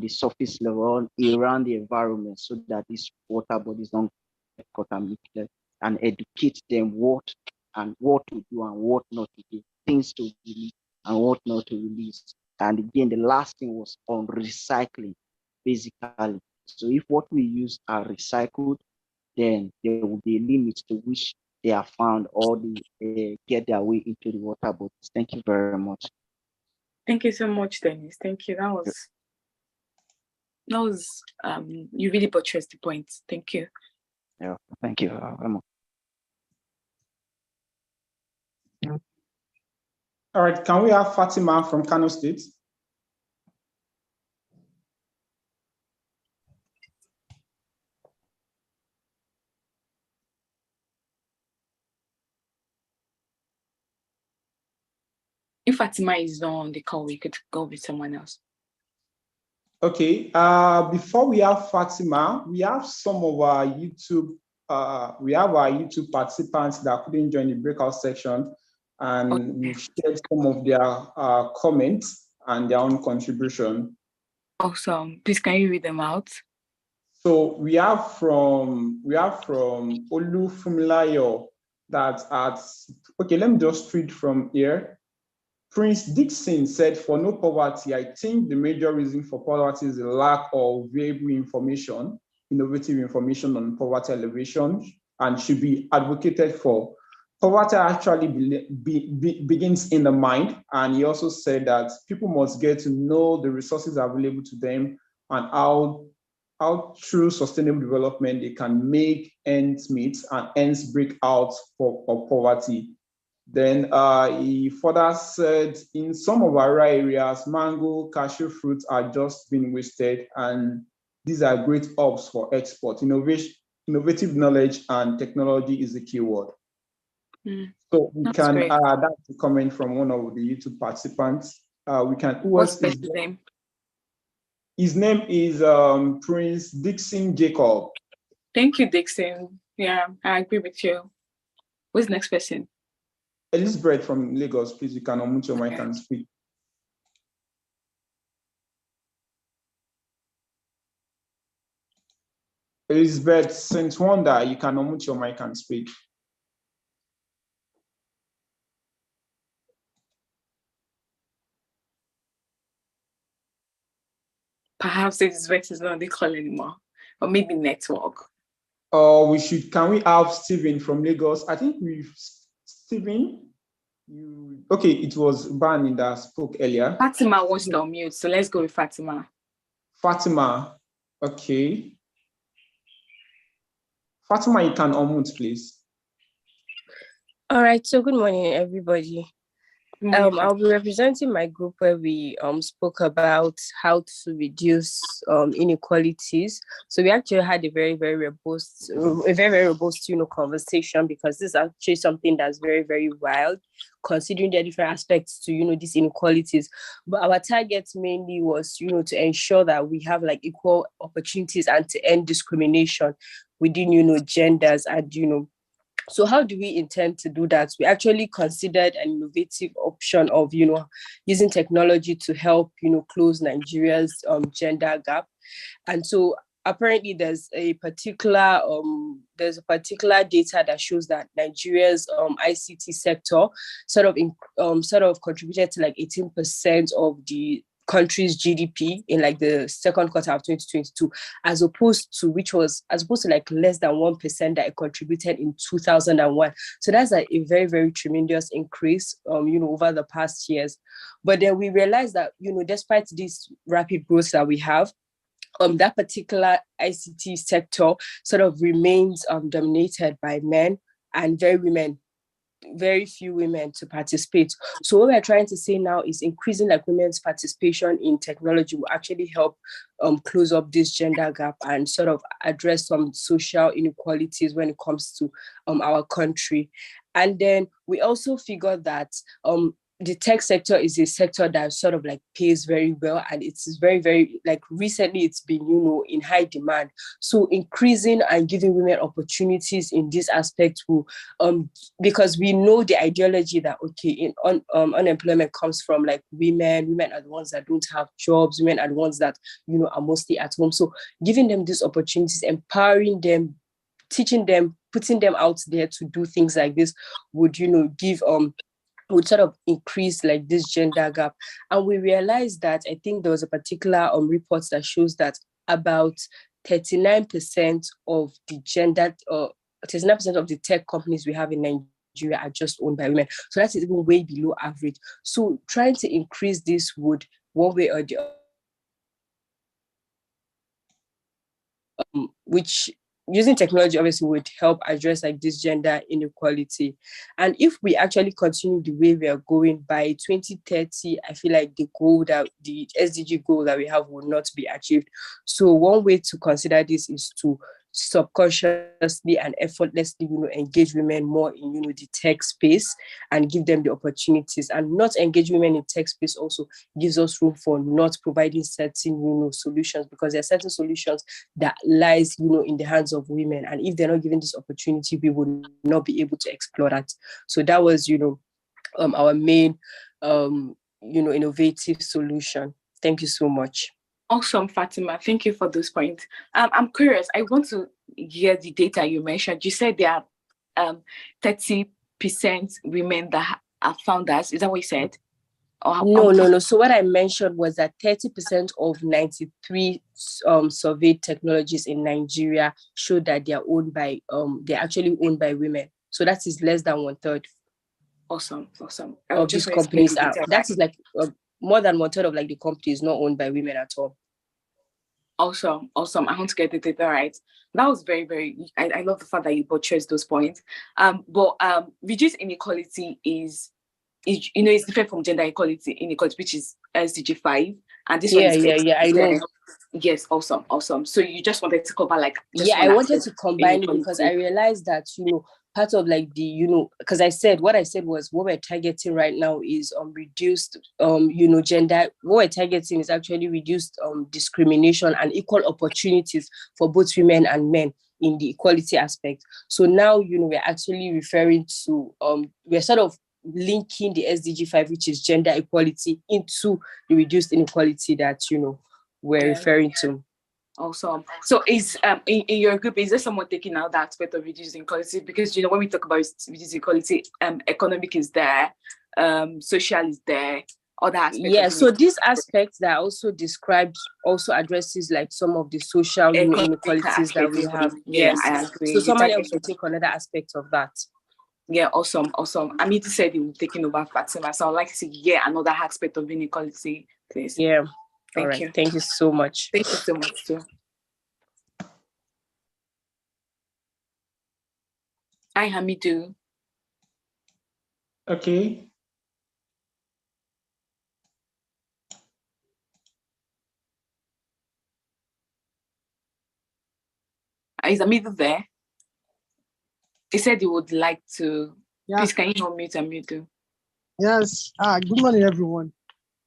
the surface level around the environment, so that these water bodies don't get contaminated, and educate them what to do and what not to do, things to release and what not to release. And again, the last thing was on recycling, basically. So if what we use are recycled, then there will be a limit to which they are found, or they get their way into the water bodies. Thank you very much. Thank you so much, Dennis. Thank you. That was you really buttressed the point. Thank you. Yeah, thank you. All right, can we have Fatima from Kano State? If Fatima is not on the call, we could go with someone else. Okay, before we have Fatima, we have some of our YouTube, participants that couldn't join the breakout section, and we've shared some of their comments and their own contribution. Awesome. Please, can you read them out? So we have from Olu Fumilayo okay, let me just read from here. Prince Dixon said, for no poverty, I think the major reason for poverty is the lack of valuable information, innovative information on poverty elevation, and should be advocated for. Poverty actually begins in the mind, and he also said that people must get to know the resources available to them and how through sustainable development they can make ends meet and hence break out of poverty. Then he further said, in some of our areas, mango, cashew fruits are just being wasted, and these are great hubs for export. Innovative knowledge and technology is the key word. So we That's can, great. that's a comment from one of the YouTube participants. We can, What's his name? His name is Prince Dixon Jacob. Thank you, Dixon. Yeah, I agree with you. Who's the next person? Elizabeth from Lagos, please, you can unmute your mic and speak. Elizabeth Saint Wonder, you can unmute your mic and speak. Perhaps Elizabeth is not on the call anymore, or maybe network. Can we have Stephen from Lagos? I think Stephen, okay, it was Bani that spoke earlier. Fatima wants to unmute, so let's go with Fatima. Fatima, okay. Fatima, you can unmute, please. All right, so good morning, everybody. I'll be representing my group where we spoke about how to reduce inequalities. So we actually had a very robust conversation, because this is actually something that's very wild, considering the different aspects to these inequalities. But our target mainly was to ensure that we have like equal opportunities and to end discrimination within genders. And so how do we intend to do that? We actually considered an innovative option of, using technology to help, close Nigeria's gender gap. And so apparently there's a particular data that shows that Nigeria's ICT sector sort of contributed to like 18% of the country's GDP in like the second quarter of 2022, as opposed to like less than 1% that it contributed in 2001. So that's like a very tremendous increase, over the past years. But then we realized that, despite this rapid growth that we have, that particular ICT sector sort of remains dominated by men and very few women to participate. So what we're trying to say now is increasing like women's participation in technology will actually help close up this gender gap and sort of address some social inequalities when it comes to our country. And then we also figured that the tech sector is a sector that sort of like pays very well, and it's very like recently it's been in high demand. So increasing and giving women opportunities in this aspect will because we know the ideology that unemployment comes from like women are the ones that don't have jobs, women are the ones that are mostly at home. So giving them these opportunities, empowering them, teaching them, putting them out there to do things like this would would sort of increase like this gender gap. And we realized that, I think there was a particular report that shows that about 39% of the 39% of the tech companies we have in Nigeria are just owned by women. So that's even way below average. So trying to increase this would, one way or the other, which using technology obviously would help address like this gender inequality. And if we actually continue the way we are going, by 2030, I feel like the SDG goal that we have will not be achieved. So one way to consider this is to subconsciously and effortlessly engage women more in the tech space and give them the opportunities. And not engage women in tech space also gives us room for not providing certain solutions, because there are certain solutions that lies in the hands of women, and if they're not given this opportunity, we would not be able to explore that. So that was our main innovative solution. Thank you so much. Awesome, Fatima. Thank you for those points. I'm curious. I want to hear the data you mentioned. You said there are 30% women that are founders. Is that what you said? No. So what I mentioned was that 30% of 93 surveyed technologies in Nigeria showed that they're actually owned by women. So that is less than 1/3. Awesome. Of these companies that is like more than 1/3 of like the company is not owned by women at all. Awesome. I want to get the data right. That was very, I love the fact that you butchers those points. But reduced inequality is it's different from gender inequality, which is SDG 5. And this one is I know. Yes, awesome. So you just wanted to cover like I wanted to combine it because I realized that part of like the, because what I said was what we're targeting right now is reduced, gender. What we're targeting is actually reduced discrimination and equal opportunities for both women and men in the equality aspect. So now, we're actually referring to, we're sort of linking the SDG 5, which is gender equality, into the reduced inequality that, we're referring to. Awesome. So is in your group, is there someone taking out that aspect of reducing inequality? Because when we talk about reducing inequality, economic is there, social is there, other aspects. Yeah, so these aspects that are also described also addresses like some of the social inequalities that we have. Yes, I agree. So somebody else will take another aspect of that. Yeah, awesome. Amity said he was taking over Fatima, so I'd like to hear another aspect of inequality, please. Yeah. Thank you. Thank you so much. Thank you so much too. Hi, Hamidu. Okay. Is Hamidu there? He said he would like to. Yeah. Please, can you unmute Hamidu? Yes. Good morning, everyone.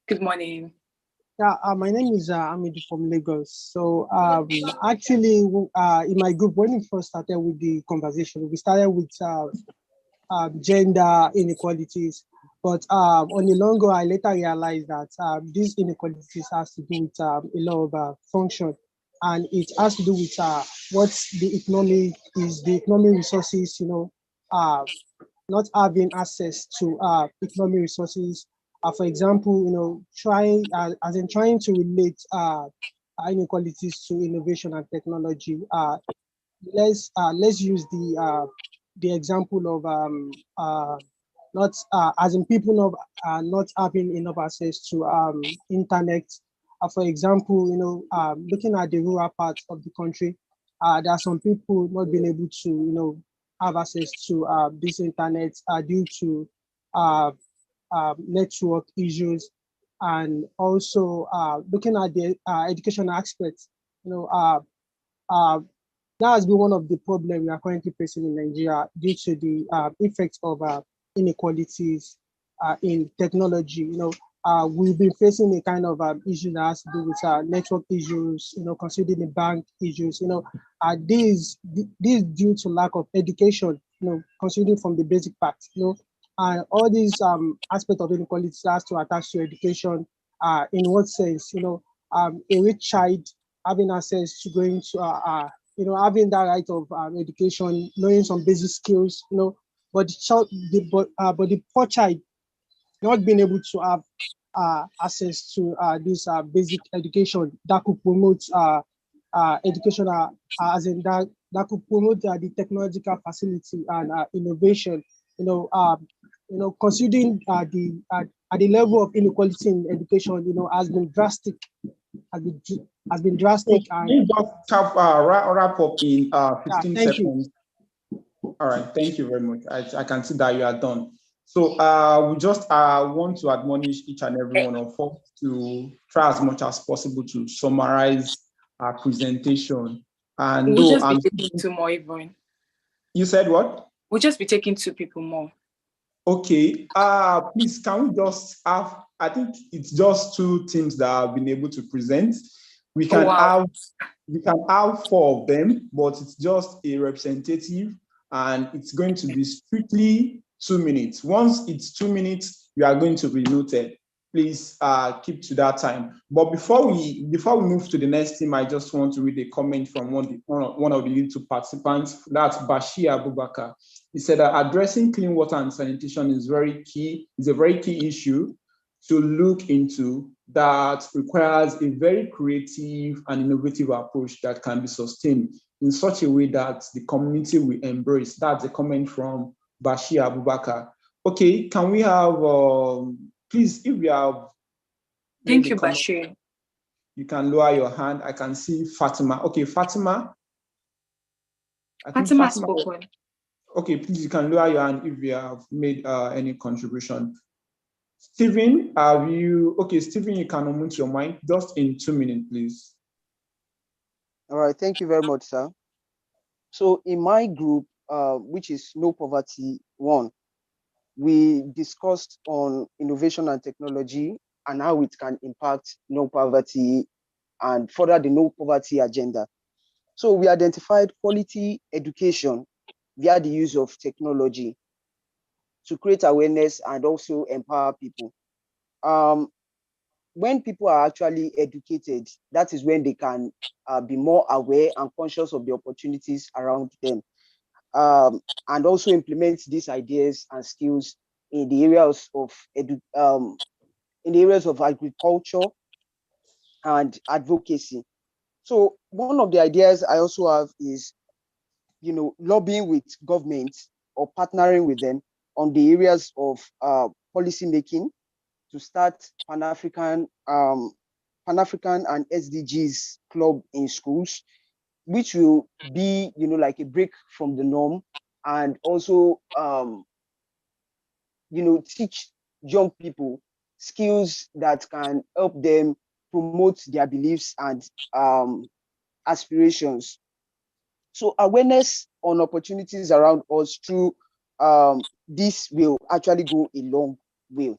Good morning. Yeah, my name is Amidu from Lagos. So actually, in my group, when we first started with the conversation, we started with gender inequalities. But on the long go, I later realized that these inequalities has to do with a lot of function, and it has to do with what the economic resources, not having access to economic resources. For example, trying to relate inequalities to innovation and technology. Let's use the example of not as in people not having enough access to internet. For example, looking at the rural parts of the country, there are some people not being able to have access to this internet due to network issues, and also looking at the educational aspects. That has been one of the problems we are currently facing in Nigeria due to the effects of inequalities in technology. We've been facing a kind of issue that has to do with network issues, considering the bank issues. These due to lack of education, considering from the basic parts, and all these aspects of inequality has to attach to education. In what sense, a rich child having access to going to, having that right of education, knowing some basic skills, but the poor child not being able to have access to this basic education that could promote educational, as in that could promote the technological facility and innovation. Considering at the level of inequality in education, has been drastic. Has been drastic. So and you just wrap up in 15 thank seconds. You. All right, thank you very much. I can see that you are done. So we just want to admonish each and every one of us to try as much as possible to summarize our presentation. And we'll just be taking 2 more, Yvonne. You said what? We'll just be taking 2 people more. Okay. Please, can we just have? I think it's just 2 teams that have been able to present. We can have 4 of them, but it's just a representative, and it's going to be strictly 2 minutes. Once it's 2 minutes, you are going to be noted. Please keep to that time. But before we move to the next team, I just want to read a comment from one of the little participants. That's Bashir Abubakar. He said that addressing clean water and sanitation is very key. It's a very key issue to look into that requires a very creative and innovative approach that can be sustained in such a way that the community will embrace. That's a comment from Bashir Abubakar. Okay, can we have, please, if you have... Thank you, Bashir. You can lower your hand. I can see Fatima. Okay, Fatima. Fatima spoke one. Okay, please, you can lower your hand if you have made any contribution. Stephen, Stephen, you can unmute your mic just in 2 minutes, please. All right, thank you very much, sir. So in my group, which is No Poverty 1, we discussed on innovation and technology and how it can impact no poverty and further the no poverty agenda. So we identified quality education via the use of technology to create awareness and also empower people. When people are actually educated, that is when they can be more aware and conscious of the opportunities around them, and also implement these ideas and skills in the areas of agriculture and advocacy. So one of the ideas I also have is, lobbying with governments or partnering with them on the areas of policy making to start Pan-African and SDGs club in schools, which will be, like a break from the norm, and also, teach young people skills that can help them promote their beliefs and aspirations. So awareness on opportunities around us through this will actually go a long way.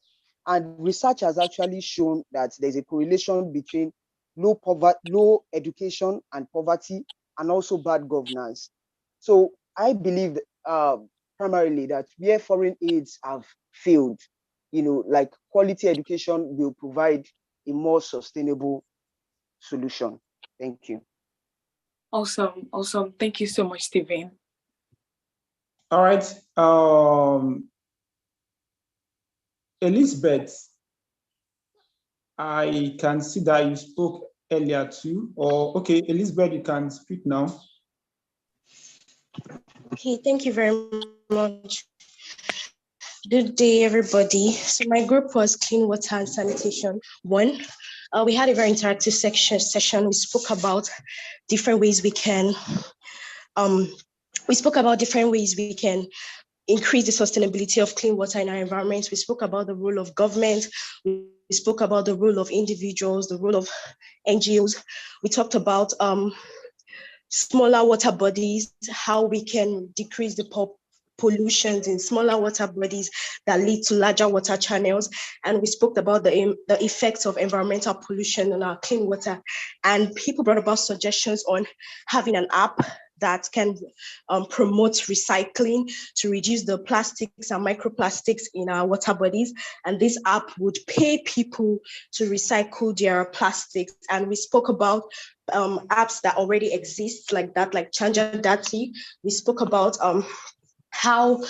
And research has actually shown that there's a correlation between low education and poverty, and also bad governance. So I believe primarily that where foreign aids have failed, like quality education will provide a more sustainable solution. Thank you. Awesome, awesome. Thank you so much, Stephen. All right. Elizabeth, I can see that you spoke earlier too. Or okay, Elizabeth, you can speak now. Okay, thank you very much. Good day, everybody. So my group was Clean Water and Sanitation 1. We had a very interactive session. We spoke about different ways we can increase the sustainability of clean water in our environments. We spoke about the role of government. We spoke about the role of individuals, the role of NGOs. We talked about smaller water bodies, how we can decrease the pollutions in smaller water bodies that lead to larger water channels. And we spoke about the effects of environmental pollution on our clean water. And people brought about suggestions on having an app that can promote recycling to reduce the plastics and microplastics in our water bodies. And this app would pay people to recycle their plastics. And we spoke about apps that already exist like that, like Chanja Dati. We spoke about how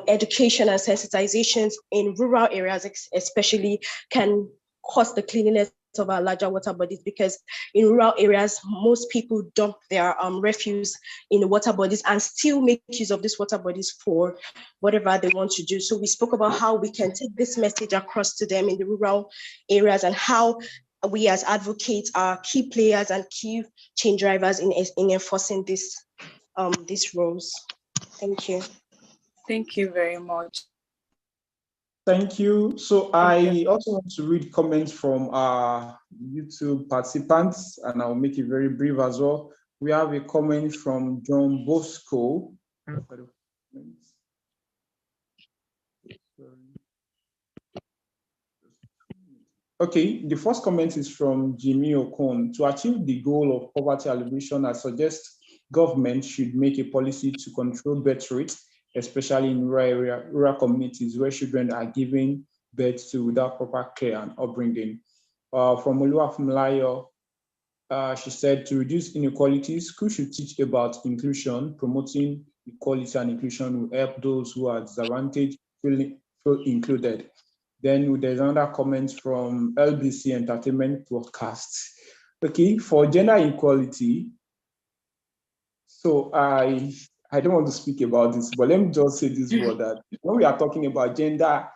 education and sensitizations in rural areas especially can cause the cleanliness of our larger water bodies, because in rural areas, most people dump their refuse in the water bodies and still make use of these water bodies for whatever they want to do. So we spoke about how we can take this message across to them in the rural areas, and how we as advocates are key players and key change drivers in enforcing these roles. Thank you. Thank you very much. Thank you. So I also want to read comments from our YouTube participants, and I'll make it very brief as well. We have a comment from John Bosco. Okay, the first comment is from Jimmy Okon. To achieve the goal of poverty alleviation, I suggest government should make a policy to control birth rates, especially in rural communities where children are given birth to without proper care and upbringing. From Oluwafumlayo, she said, to reduce inequalities, schools should teach about inclusion. Promoting equality and inclusion will help those who are disadvantaged feel included. Then there's another comment from LBC Entertainment Broadcast. Okay, for gender equality, so I don't want to speak about this, but let me just say this word, that when we are talking about gender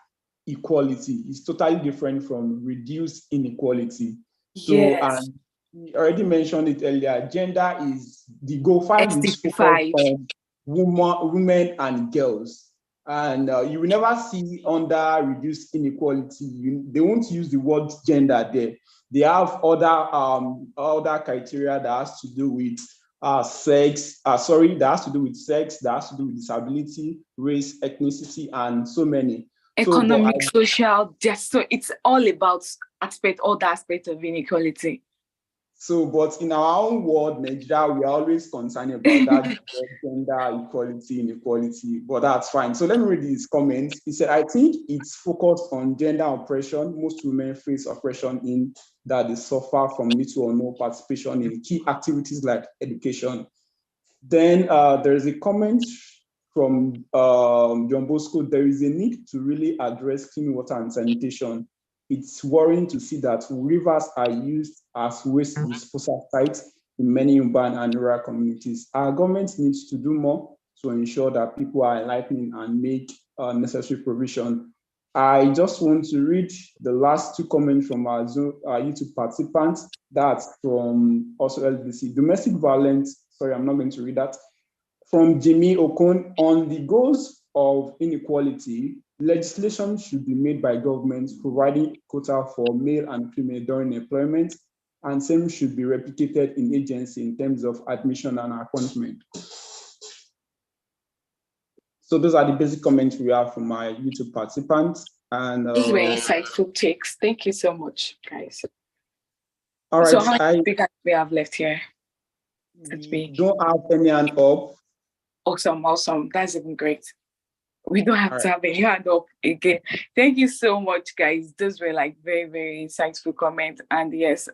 equality, it's totally different from reduced inequality. So, yes. And we already mentioned it earlier, gender is the goal, five is focused on women and girls. And you will never see under reduced inequality, they won't use the word gender there. They have other criteria that has to do with that has to do with sex, that has to do with disability, race, ethnicity, and so many. Economic, social, just so it's all about all the aspects of inequality. So, but in our own world, Nigeria, we are always concerned about that gender equality, inequality, but that's fine. So let me read these comments. He said, I think it's focused on gender oppression. Most women face oppression in that they suffer from little or no participation in key activities like education. Then there's a comment from John Bosco. There is a need to really address clean water and sanitation. It's worrying to see that rivers are used as waste disposal sites in many urban and rural communities. Our government needs to do more to ensure that people are enlightened and make necessary provision. I just want to read the last two comments from our YouTube participants. That's from also LBC. Domestic violence, sorry, I'm not going to read that. From Jimmy Okon, on the goals of inequality, legislation should be made by governments providing quota for male and female during employment, and same should be replicated in agency in terms of admission and appointment. So those are the basic comments we have from my YouTube participants. And these were insightful takes. Thank you so much, guys. All right, so how many speakers we have left here? We don't have any hand up. Awesome. That's even great. We don't have to have any hand up again. Thank you so much, guys. Those were like very, very insightful comments. And yes,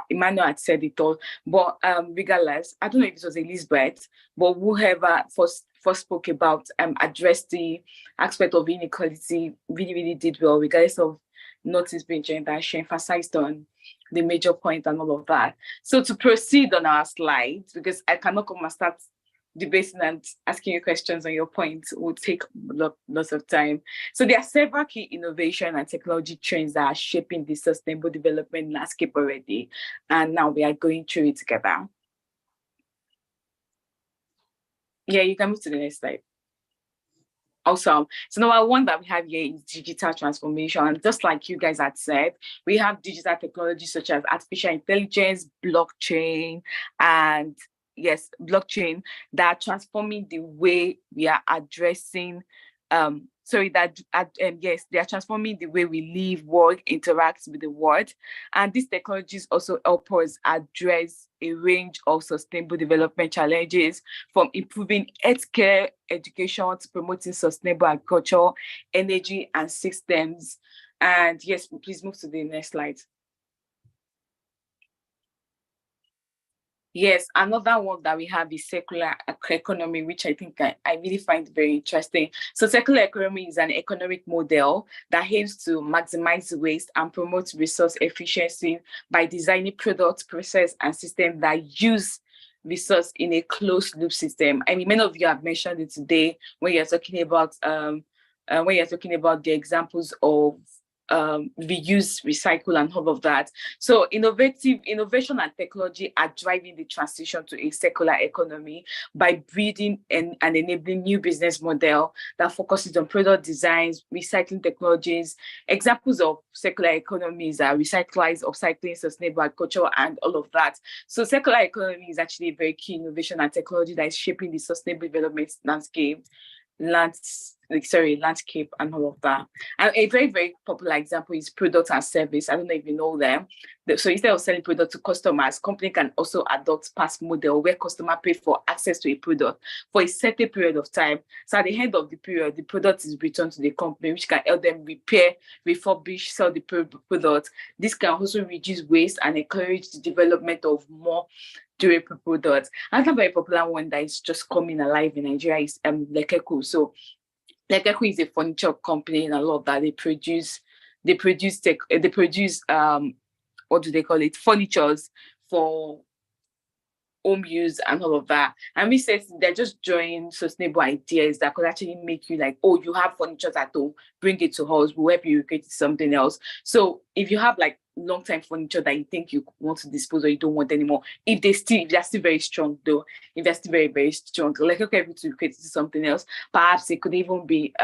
Emmanuel had said it all. But regardless, I don't know if it was Elizabeth, but whoever first spoke about address the aspect of inequality really did well, regardless of notice being gender. She emphasized on the major point and all of that. So to proceed on our slides, because I cannot come and start debating and asking you questions on your points, will take lots of time. So there are several key innovation and technology trends that are shaping the sustainable development landscape already. And now we are going through it together. Yeah, you can move to the next slide. Awesome. So number one that we have here is digital transformation. And just like you guys had said, we have digital technology such as artificial intelligence, blockchain, and yes, blockchain that are transforming the way we are addressing, yes, they are transforming the way we live, work, interact with the world. And these technologies also help us address a range of sustainable development challenges, from improving healthcare, education, to promoting sustainable agriculture, energy, and systems. And yes, please move to the next slide. Yes, another one that we have is circular economy, which I think I really find very interesting. So circular economy is an economic model that aims to maximize waste and promote resource efficiency by designing products, process, and systems that use resource in a closed loop system. I mean, many of you have mentioned it today when you're talking about the examples of reuse, recycle, and all of that. So innovation and technology are driving the transition to a circular economy by building and enabling new business model that focuses on product designs, recycling technologies. Examples of circular economies are recycling, upcycling, sustainable agriculture, and all of that. So circular economy is actually a very key innovation and technology that is shaping the sustainable development landscape and all of that. And a very, very popular example is product and service. I don't know if you know them. So instead of selling product to customers, company can also adopt pass model where customer pay for access to a product for a certain period of time. So at the end of the period, the product is returned to the company, which can help them repair, refurbish, sell the product. This can also reduce waste and encourage the development of more durable products. Another very popular one that is just coming alive in Nigeria is Lekeku. So Lekeku is a furniture company, and a lot of that they produce what do they call it? Furnitures for home use and all of that. And we said they're just drawing sustainable ideas that could actually make you like, oh, you have furniture at home, bring it to us, we'll help you create something else. So if you have like long-time furniture that you think you want to dispose or you don't want anymore, if they're still very strong though, if they're still very, very strong, like okay, to create it to something else, perhaps it could even be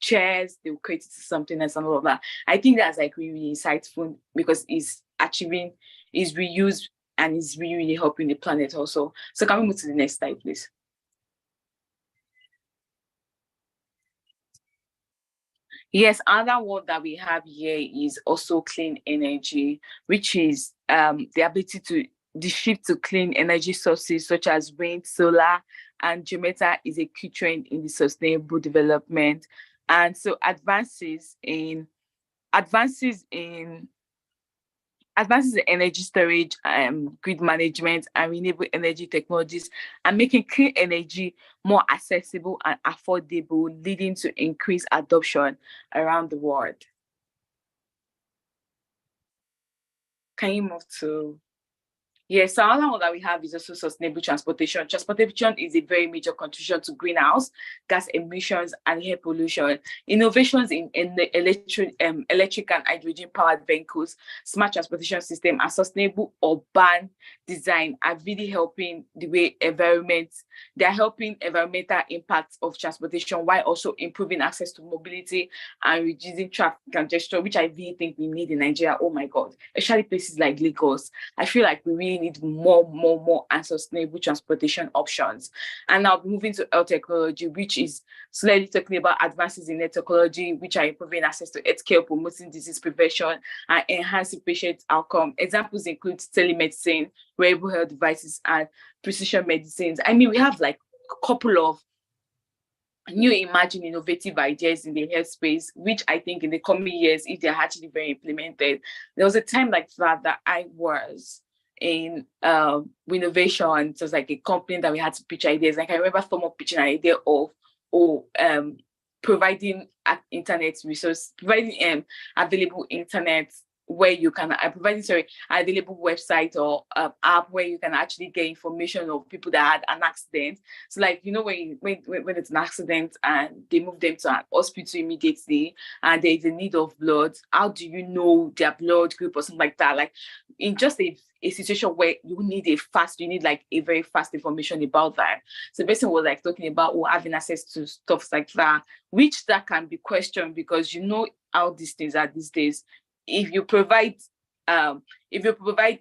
chairs, they'll create it to something else and all of that. I think that's like really insightful because it's reuse and it's really, really helping the planet also. So can we move to the next slide, please? Yes, another word that we have here is also clean energy, which is the ability to the shift to clean energy sources such as wind, solar, and geometer is a key trend in the sustainable development. And so advances in energy storage, grid management, and renewable energy technologies, and making clean energy more accessible and affordable, leading to increased adoption around the world. Can you move to? Yes, so another one that we have is also sustainable transportation. Transportation is a very major contribution to greenhouse gas emissions and air pollution. Innovations in the electric and hydrogen-powered vehicles, smart transportation system, and sustainable urban design are really helping the way they are helping environmental impacts of transportation while also improving access to mobility and reducing traffic congestion, which I really think we need in Nigeria. Oh my God, especially places like Lagos. I feel like we really need more and sustainable transportation options. And now moving to health technology, which is slowly talking about advances in health technology, which are improving access to healthcare, promoting disease prevention, and enhancing patient outcome. Examples include telemedicine, wearable health devices, and precision medicines. I mean, we have like a couple of new emerging innovative ideas in the health space, which I think in the coming years, if they're actually very implemented. There was a time like that I was in innovation. It was like a company that we had to pitch ideas. Like I remember someone pitching an idea of providing internet resource, providing available internet where you can available website or app where you can actually get information of people that had an accident. So like, you know, when it's an accident and they move them to an hospital immediately and there is a need of blood, how do you know their blood group or something like that? Like in just a situation where you need like a very fast information about that. So the person was like talking about having access to stuff like that, which that can be questioned because you know how these things are these days. If you provide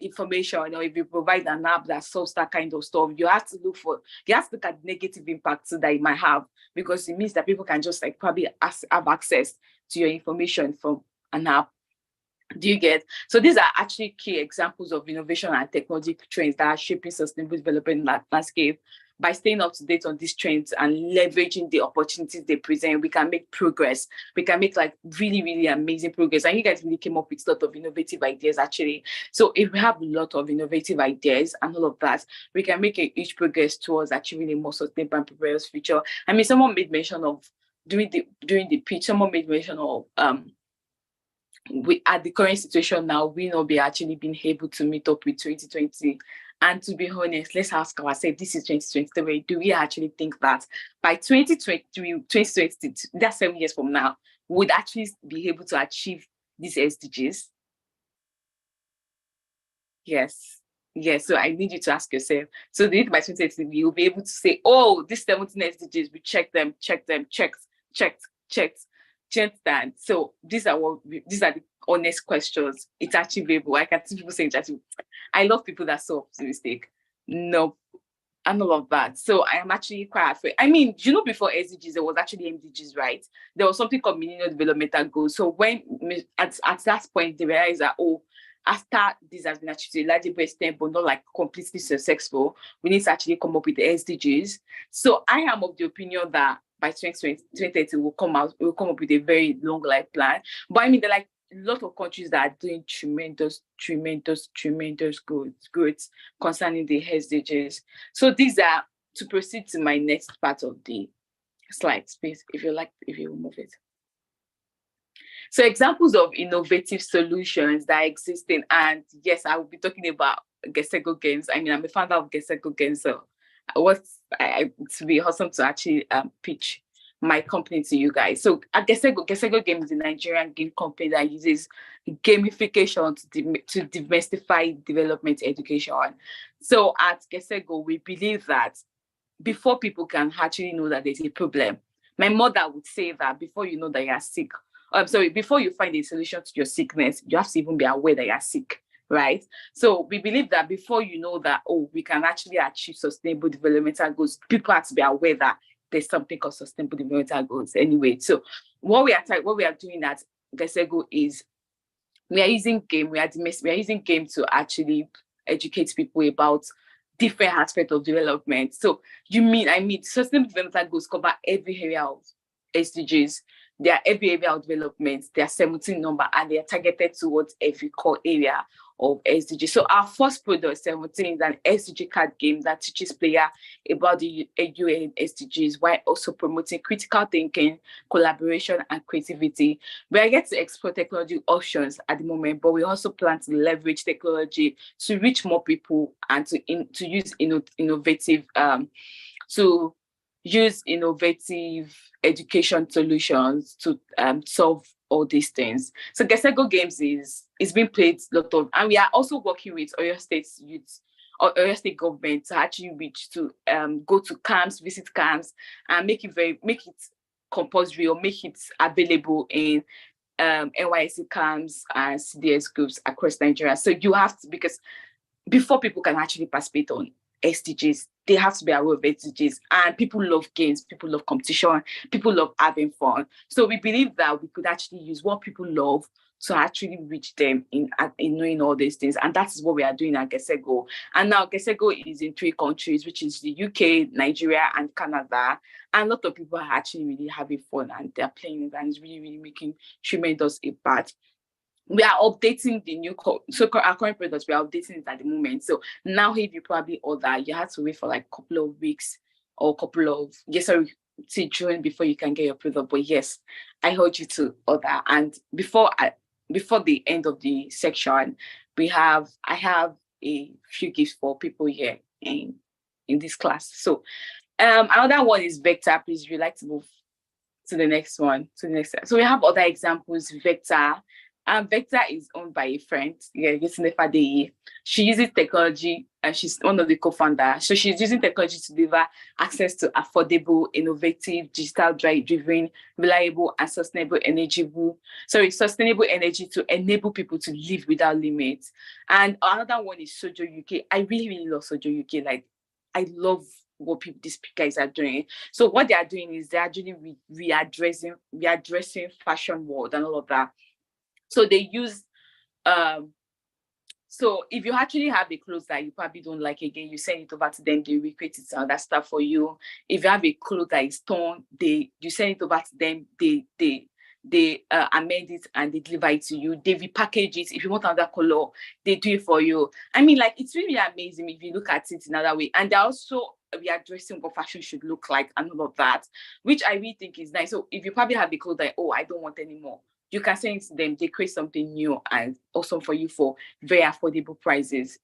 information or if you provide an app that solves that kind of stuff, you have to look at negative impacts that it might have, because it means that people can just like probably have access to your information from an app. Do you get? So these are actually key examples of innovation and technology trends that are shaping sustainable development landscape. By staying up to date on these trends and leveraging the opportunities they present, we can make progress. We can make like really, really amazing progress. And you guys really came up with a lot of innovative ideas actually. So if we have a lot of innovative ideas and all of that, we can make a huge progress towards achieving a more sustainable and prosperous future. I mean, someone made mention of during the pitch, someone made mention of at the current situation now, we not be actually being able to meet up with 2020. And to be honest, let's ask ourselves, this is 2023, do we actually think that by 2020, that's 7 years from now, would actually be able to achieve these SDGs? Yes. So I need you to ask yourself. So by 2020, you'll be able to say, oh, these 17 SDGs, we checked them, checked. So these are the honest questions. It's achievable. I can see people saying it's achievable. I love people that solve the mistake. No, and all of that. So I am actually quite afraid. I mean, you know, before SDGs, there was actually MDGs, right? There was something called Millennium Developmental Goals. So when at that point they realized that, after this has been achieved to a large extent, but not like completely successful, we need to actually come up with the SDGs. So I am of the opinion that by 2030 we'll come up with a very long life plan. But I mean, there are like a lot of countries that are doing tremendous goods concerning the SDGs. So these are, to proceed to my next part of the slides, please, if you will move it. So examples of innovative solutions that are existing, and yes, I will be talking about Gesego Games. I mean, I'm a founder of Gesego Games, so it would be awesome to actually pitch my company to you guys. So at Gesego Games is a Nigerian game company that uses gamification to demystify development education. So at Gesego, we believe that before people can actually know that there's a problem, my mother would say that before you know that you're sick, before you find a solution to your sickness, you have to even be aware that you're sick, right? So we believe that before you know that, oh, we can actually achieve sustainable developmental goals, people have to be aware that there's something called sustainable developmental goals anyway. So what we are doing at GESEGO is we are using game to actually educate people about different aspects of development. So sustainable developmental goals cover every area of SDGs. They are every area of development. They are 17 number, and they are targeted towards every core area of SDG. So our first product, 17, is an SDG card game that teaches players about the UN SDGs while also promoting critical thinking, collaboration, and creativity. We are yet to explore technology options at the moment, but we also plan to leverage technology to reach more people and to use innovative education solutions to solve all these things. So GESEGO Games is being played a lot of, and we are also working with Oyo State youth or Oyo State government to actually go to camps, visit camps, and make it compulsory or make it available in NYSC camps and CDS groups across Nigeria. So you have to, because before people can actually participate on SDGs, they have to be aware of SDGs, and people love games, people love competition, people love having fun. So we believe that we could actually use what people love to actually reach them in knowing all these things, and that is what we are doing at GESEGO. And now GESEGO is in 3 countries, which is the UK, Nigeria, and Canada. And a lot of people are actually really having fun, and they're playing it, and it's really, really making tremendous impact. We are updating the new our current products. We are updating it at the moment. So now, if you probably order, you have to wait for like a couple of weeks or to June before you can get your product. But yes, I urge you to order. And before the end of the section, I have a few gifts for people here in this class. So another one is Vector. Please, if you'd like to move to the next one, So we have other examples. Vector. Vector is owned by a friend, She uses technology, and she's one of the co-founders. So she's using technology to deliver access to affordable, innovative, digital-driven, reliable, and sustainable energy to enable people to live without limits. And another one is Sojo UK. I really, really love Sojo UK. Like, I love what these guys are doing. So what they are doing is they're actually readdressing fashion world and all of that. So they use, so if you actually have a clothes that you probably don't like again, you send it over to them, they recreate it and that stuff for you. If you have a clothes that is torn, you send it over to them, they amend it and they deliver it to you. They repackage it. If you want another color, they do it for you. I mean, like, it's really amazing if you look at it another way. And they're also readdressing what fashion should look like and all of that, which I really think is nice. So if you probably have a clothes that, I don't want anymore, you can send it to them. They create something new and awesome for you for very affordable prices.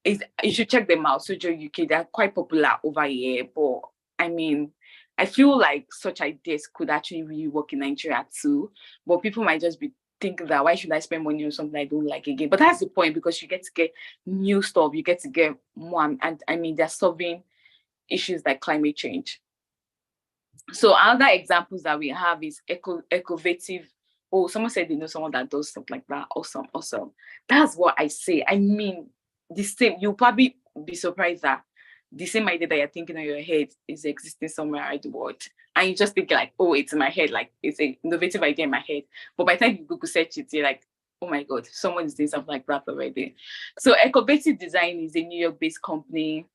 You should check them out. Sojo UK, they're quite popular over here. But I mean, I feel like such ideas could actually really work in Nigeria too. But people might just be thinking that, why should I spend money on something I don't like again? But that's the point, because you get to get new stuff. You get to get more. And I mean, they're solving issues like climate change. So other examples that we have is Ecovative. Oh, someone said they know someone that does stuff like that. Awesome. That's what I say. I mean, the same. You'll probably be surprised that the same idea that you're thinking in your head is existing somewhere around the world. And you just think like, oh, it's in my head. Like, it's an innovative idea in my head. But by the time you Google search it, you're like, oh my God, someone is doing something like that already. So Ecovative Design is a New York-based company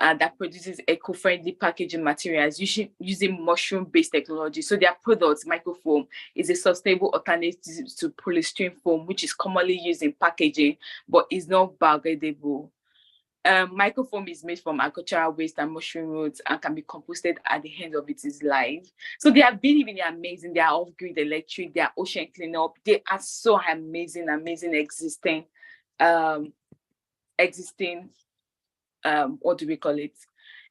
that produces eco-friendly packaging materials using mushroom-based technology. So their product, microfoam, is a sustainable alternative to polystyrene foam, which is commonly used in packaging, but is not biodegradable. Microfoam is made from agricultural waste and mushroom roots and can be composted at the end of its life. So they are really, really amazing. They are off-grid electric. They are ocean cleanup. They are so amazing existing what do we call it?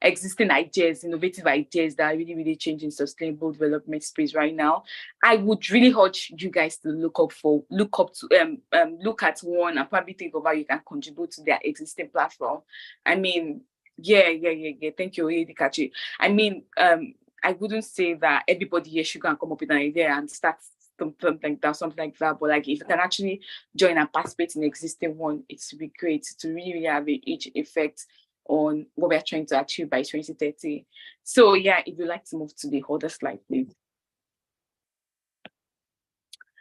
Existing ideas, innovative ideas that are really, really changing sustainable development space right now. I would really urge you guys to look at one and probably think of how you can contribute to their existing platform. I mean, yeah. Thank you, Edikachi. I mean, I wouldn't say that everybody here should go and come up with an idea and start something like that. But like if you can actually join and participate in existing one, it would be great to really have a huge effect on what we're trying to achieve by 2030. So yeah, if you'd like to move to the other slide, please.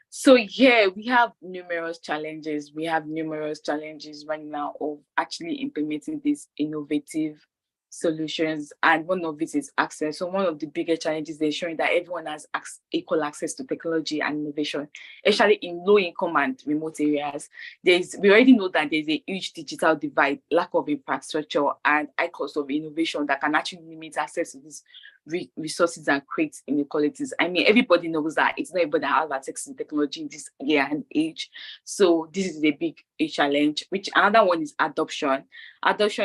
So yeah, we have numerous challenges. We have numerous challenges right now of actually implementing these innovative solutions, and one of it is access. So one of the biggest challenges is ensuring that everyone has equal access to technology and innovation, especially in low-income and remote areas. We already know that there's a huge digital divide, lack of infrastructure, and high cost of innovation that can actually limit access to these resources and create inequalities. I mean, everybody knows that it's not everybody that has access to technology in this year and age. So this is a big challenge. Which another one is adoption.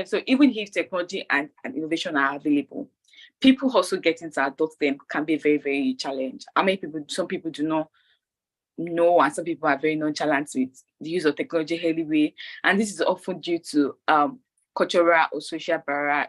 So even if technology and innovation are available, people also getting to adopt them can be very, very challenging. Some people do not know, and some people are very nonchalant with the use of technology anyway. And this is often due to cultural or social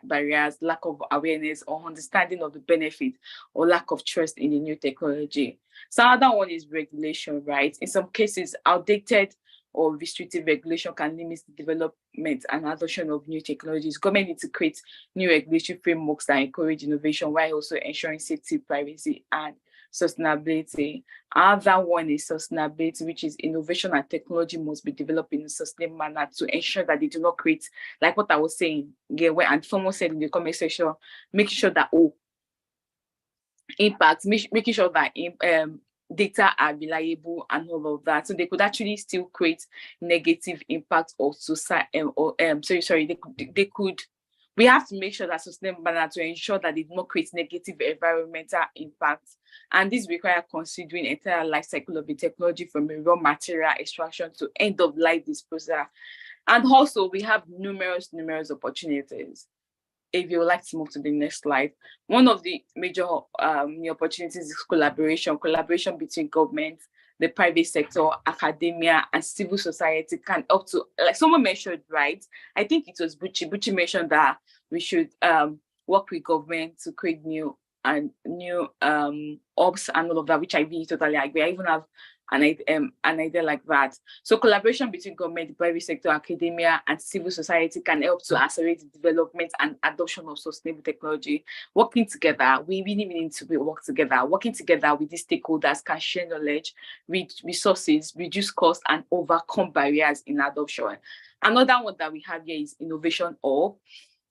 barriers, lack of awareness or understanding of the benefit, or lack of trust in the new technology. So another one is regulation, right? In some cases, outdated or restrictive regulation can limit the development and adoption of new technologies. Government needs to create new regulatory frameworks that encourage innovation while also ensuring safety, privacy, and sustainability. Another one is sustainability, which is innovation and technology must be developed in a sustainable manner to ensure that they do not create, like what I was saying, and someone said in the comment section, making sure that impact, making sure that data are reliable and all of that. So they could actually still create negative impact of society. We have to make sure that sustainable manner to ensure that they do not create negative environmental impact. And this requires considering entire life cycle of the technology from a raw material extraction to end of life disposal. And also we have numerous opportunities. If you would like to move to the next slide, one of the major opportunities is collaboration between government, the private sector, academia, and civil society can up to, like someone mentioned, right? I think it was Buchi mentioned that we should work with government to create new ops and all of that, which I really totally agree. I even have an idea like that. So collaboration between government, the private sector, academia, and civil society can help to accelerate the development and adoption of sustainable technology. Working together, we really need to work together. Working together with these stakeholders can share knowledge, resources, reduce costs, and overcome barriers in adoption. Another one that we have here is innovation hub,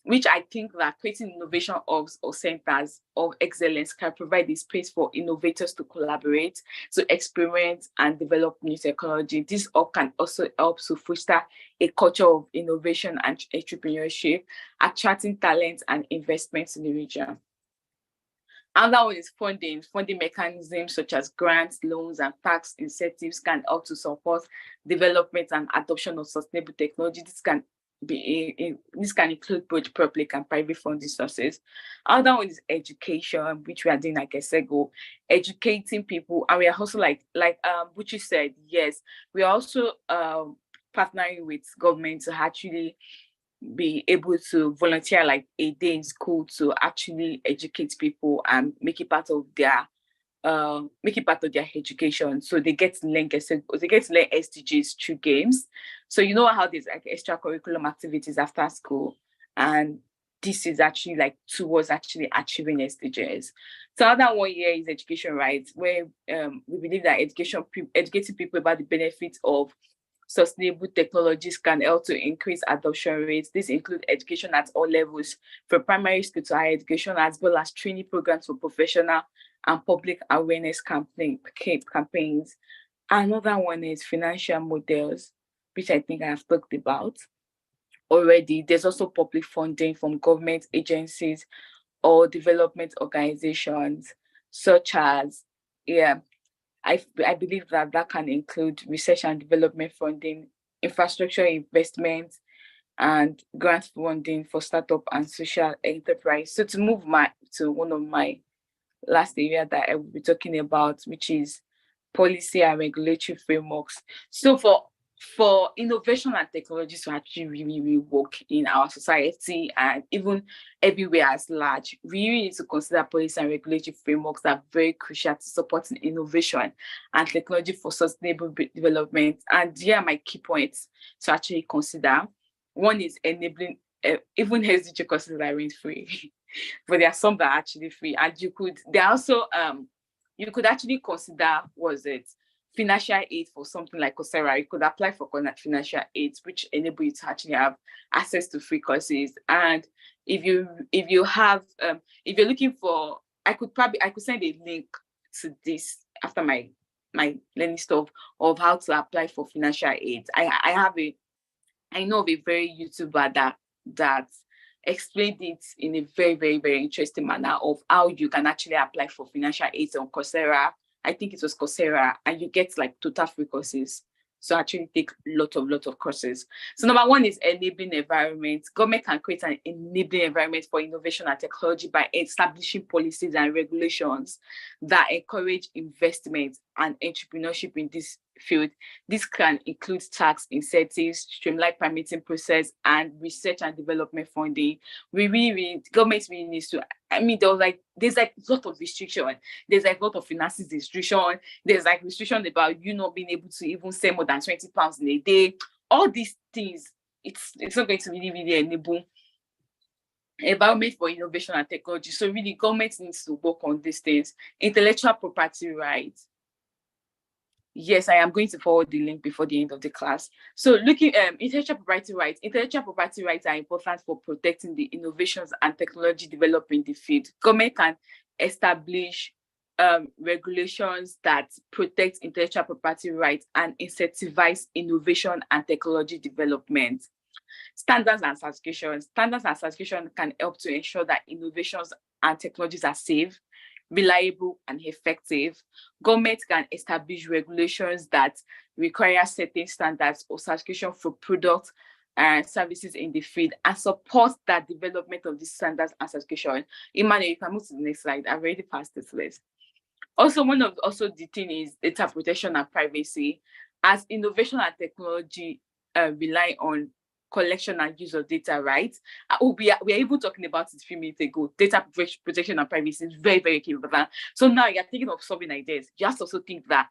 which I think that creating innovation hubs or centers of excellence can provide a space for innovators to collaborate, to experiment and develop new technology. This hub can also help to foster a culture of innovation and entrepreneurship, attracting talent and investments in the region. Another one is funding. Funding mechanisms such as grants, loans, and tax incentives can help to support development and adoption of sustainable technology. This can include both public and private funding sources. Another one is education, which we are doing, like I said, educating people, and we are also like Buchi said, yes, we are also partnering with government to actually be able to volunteer like a day in school to actually educate people and make it part of their education. So they get to learn SDGs through games. So you know how there's like extracurriculum activities after school, and this is actually like towards actually achieving SDGs. So another one here is education rights, where we believe that educating people about the benefits of sustainable technologies can help to increase adoption rates. This includes education at all levels, from primary school to higher education, as well as training programs for professional and public awareness campaigns. Another one is financial models, which I think I have talked about already. There's also public funding from government agencies or development organizations, such as, I believe that can include research and development funding, infrastructure investment, and grant funding for startup and social enterprise. So to move to one of my last area that I will be talking about, which is policy and regulatory frameworks. So for innovation and technology to actually really work in our society and even everywhere as large, we really need to consider policy and regulatory frameworks that are very crucial to supporting innovation and technology for sustainable development. And here are my key points to actually consider. One is enabling, even SDG courses that aren't free, but there are some that are actually free. And you could actually consider, financial aid for something like Coursera. You could apply for financial aid, which enable you to actually have access to free courses. And if you're looking for, I could send a link to this after my learning stuff of how to apply for financial aid. I know of a very YouTuber that explained it in a very, very, very interesting manner of how you can actually apply for financial aid on Coursera. I think it was Coursera, and you get like total free courses. So actually take lot of courses. So number one is enabling environment. Government can create an enabling environment for innovation and technology by establishing policies and regulations that encourage investment and entrepreneurship in this field. This can include tax incentives, streamlined permitting process, and research and development funding. Government really needs to. I mean, there's a lot of restriction. There's a lot of finances restriction. There's like restriction about you not being able to even sell more than £20 in a day. All these things, it's not going to really enable environment for innovation and technology. So really, government needs to work on these things. Intellectual property rights. Yes, I am going to forward the link before the end of the class. So looking intellectual property rights. Intellectual property rights are important for protecting the innovations and technology developed in the field. Government can establish regulations that protect intellectual property rights and incentivize innovation and technology development. Standards and certifications. Standards and certification can help to ensure that innovations and technologies are safe, reliable, and effective. Government can establish regulations that require certain standards or certification for products and services in the field and support that development of these standards and certification. Emmanuel, you can move to the next slide. I've already passed this list. Also, the thing is data protection and privacy. As innovation and technology rely on collection and use of data, right? We are even talking about it a few minutes ago. Data protection and privacy is very, very key. So now you're thinking of solving ideas. You have to also think that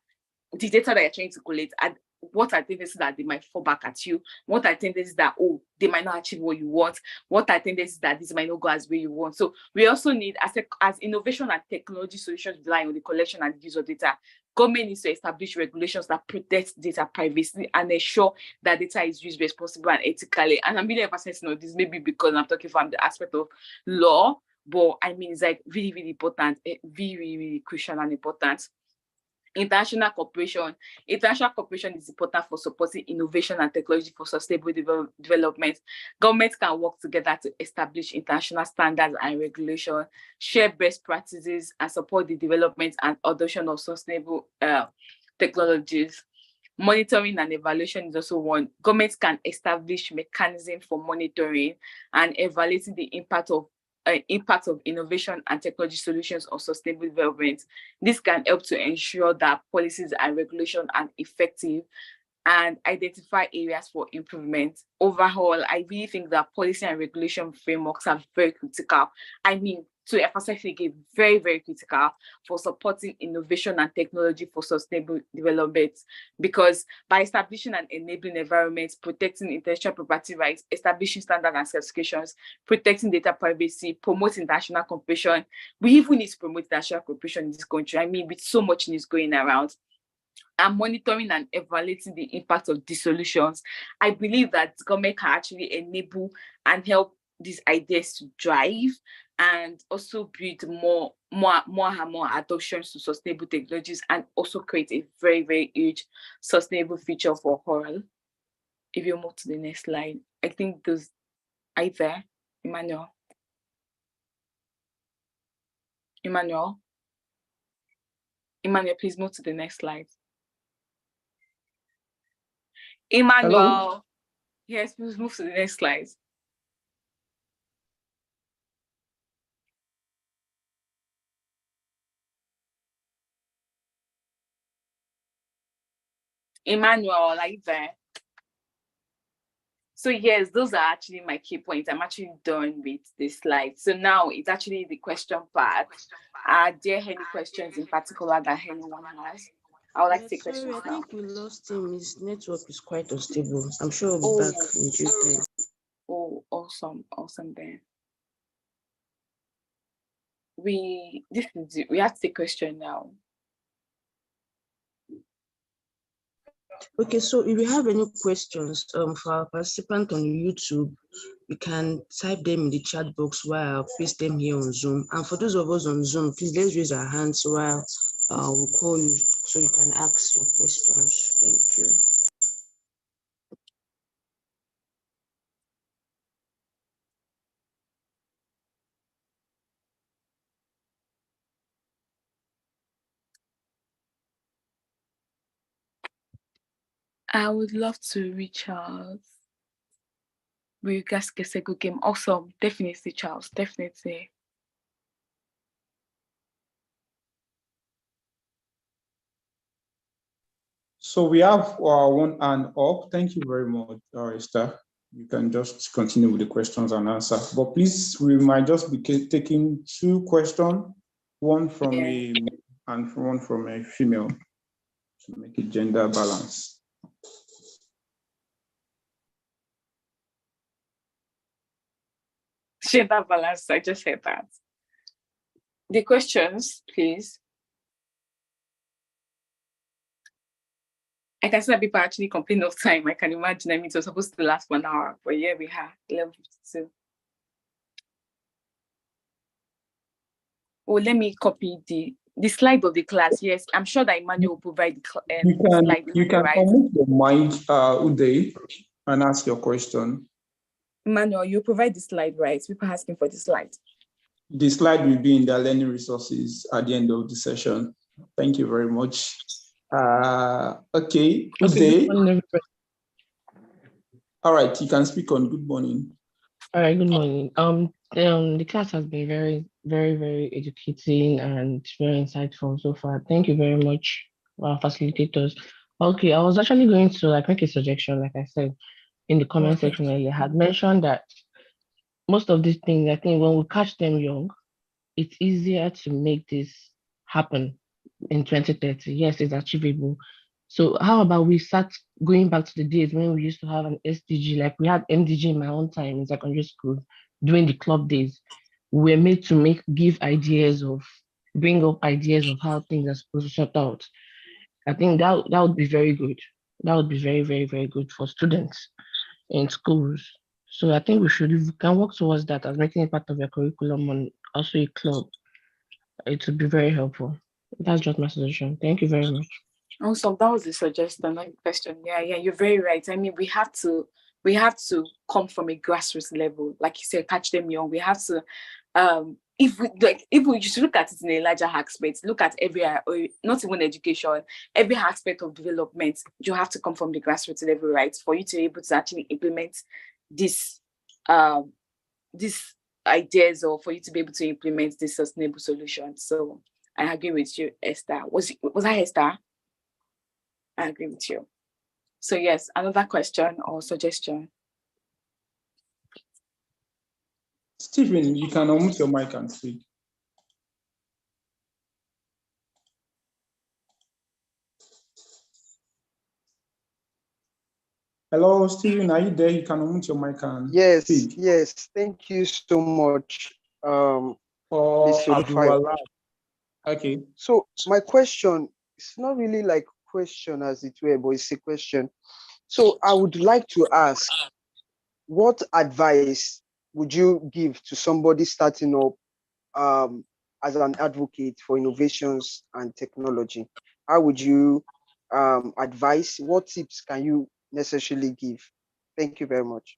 the data that you're trying to collect and what are tendencies that they might fall back at you? What are tendencies that, they might not achieve what you want? What are tendencies that this might not go as where you want? So we also need, as innovation and technology solutions rely on the collection and use of data, government needs to establish regulations that protect data privacy and ensure that data is used responsibly and ethically. And I'm really emphasizing on this, maybe because I'm talking from the aspect of law, but I mean, it's like really, really important, really, really crucial and important. International cooperation. International cooperation is important for supporting innovation and technology for sustainable development. Governments can work together to establish international standards and regulation, share best practices, and support the development and adoption of sustainable technologies. Monitoring and evaluation is also one. Governments can establish mechanisms for monitoring and evaluating the impact of innovation and technology solutions on sustainable development. This can help to ensure that policies and regulations are effective and identify areas for improvement. Overall, I really think that policy and regulation frameworks are very critical. I mean, to emphasize again, very, very critical for supporting innovation and technology for sustainable development, because by establishing an enabling environment, protecting intellectual property rights, establishing standards and certifications, protecting data privacy, promoting international cooperation. We even need to promote international cooperation in this country. I mean, with so much news going around, and monitoring and evaluating the impact of these solutions, I believe that government can actually enable and help these ideas to drive and also build more adoptions to sustainable technologies and also create a very, very huge sustainable future for all. If you move to the next slide, I think those are you there, Emmanuel? Emmanuel, please move to the next slide. Emmanuel, hello? Yes, please move to the next slide. Emmanuel, are you there? So yes, those are actually my key points. I'm actually done with this slide. So now it's actually the question part. Are there any questions in particular that anyone has? I would like to take questions Sorry, I now. think we lost him. His network is quite unstable. I'm sure he'll be back in due time. Oh, awesome then. We have to take question now. Okay, so if you have any questions for our participant on YouTube, you can type them in the chat box while I'll paste them here on Zoom. And for those of us on Zoom, please let's raise our hands while we'll call you so you can ask your questions. Thank you. I would love to reach out. We guys get a good game. Awesome. Definitely, Charles. Definitely. So we have one hand up. Thank you very much, Esther. You can just continue with the questions and answers. But please, we might just be taking 2 questions, one from a male and one from a female, to make it gender balance. Gender balance, I just said that. The questions, please. I can see that people actually complain of time. I can imagine. I mean, it was supposed to last 1 hour, but yeah, we have 11:52. Oh, let me copy the slide of the class. Yes, I'm sure that Emmanuel will provide the slide. You can unmute your mic, Uday, and ask your question. Emmanuel, you provide the slide, right? People are asking for the slide. The slide will be in the learning resources at the end of the session. Thank you very much. Okay, Uday. All right, you can speak on. Good morning. All right, good morning. The class has been very, very, very educating and very insightful so far. Thank you very much, our facilitators. Okay, I was actually going to make a suggestion, like I said, in the comment section earlier. I had mentioned that most of these things, I think when we catch them young, it's easier to make this happen in 2030. Yes, it's achievable. So how about we start going back to the days when we used to have an SDG, like we had MDG in my own time in secondary school, during the club days. We were made to bring up ideas of how things are supposed to sort out. I think that would be very good. That would be very, very, very good for students in schools. So I think we can work towards that as making it part of your curriculum and also a club. It would be very helpful. That's just my suggestion. Thank you very much. Awesome. That was the suggestion, not the question. Yeah, you're very right. I mean, we have to come from a grassroots level, like you said, catch them young. We have to, if we just look at it in a larger aspect, look at every, not even education, every aspect of development, you have to come from the grassroots level, right, for you to be able to actually implement this ideas, or for you to be able to implement this sustainable solution. So I agree with you, Esther. Was I Esther? I agree with you. So yes, another question or suggestion. Stephen, you can unmute your mic and speak. Hello, Stephen, are you there? You can unmute your mic and speak. Yes, thank you so much. Okay. So my question is not really like question as it were, but it's a question. So I would like to ask, what advice would you give to somebody starting up as an advocate for innovations and technology? How would you advise? What tips can you necessarily give? Thank you very much.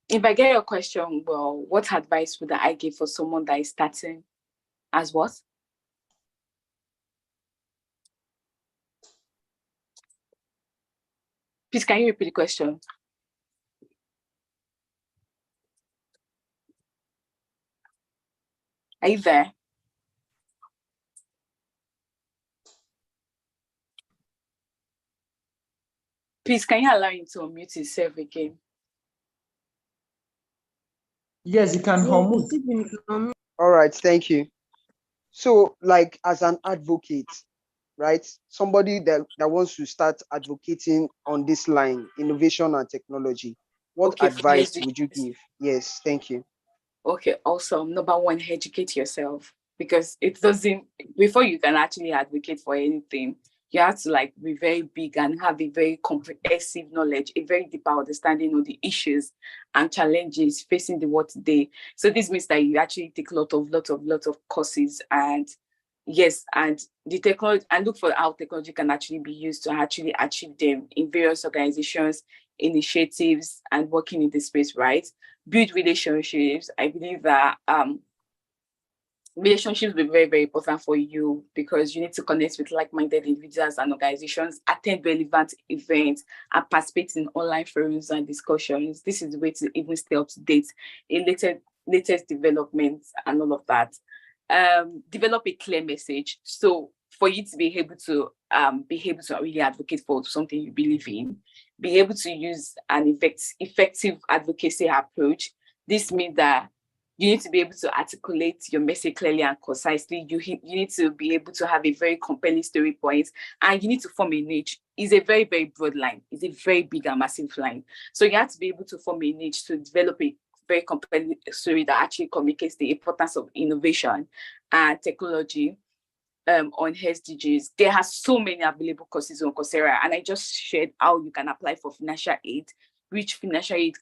If I get your question, well, what advice would I give for someone that is starting as what? Please, can you repeat the question? Are you there? Please, can you allow him to unmute himself again? Yes, you can unmute. All right, thank you. So, like, as an advocate, right, somebody that wants to start advocating on this line, innovation and technology, what advice would you give? Yes, thank you. Okay, awesome. Number one, educate yourself, because it doesn't, before you can actually advocate for anything, you have to like be very big and have a very comprehensive knowledge, a very deeper understanding of the issues and challenges facing the world today. So this means that you actually take a lot of courses, and yes, and the technology, and look for how technology can actually be used to actually achieve them in various organizations, initiatives, and working in this space, right? Build relationships. I believe that relationships will be very, very important for you, because you need to connect with like-minded individuals and organizations, attend relevant events, and participate in online forums and discussions. This is the way to even stay up to date in latest developments and all of that. Develop a clear message. So for you to be able to really advocate for something you believe in, be able to use an effective advocacy approach. This means that you need to be able to articulate your message clearly and concisely. You need to be able to have a very compelling story point, and you need to form a niche. It's a very, very broad line. It's a very big and massive line. So you have to be able to form a niche to develop a very compelling story that actually communicates the importance of innovation and technology on SDGs. There are so many available courses on Coursera, and I just shared how you can apply for financial aid, which financial aid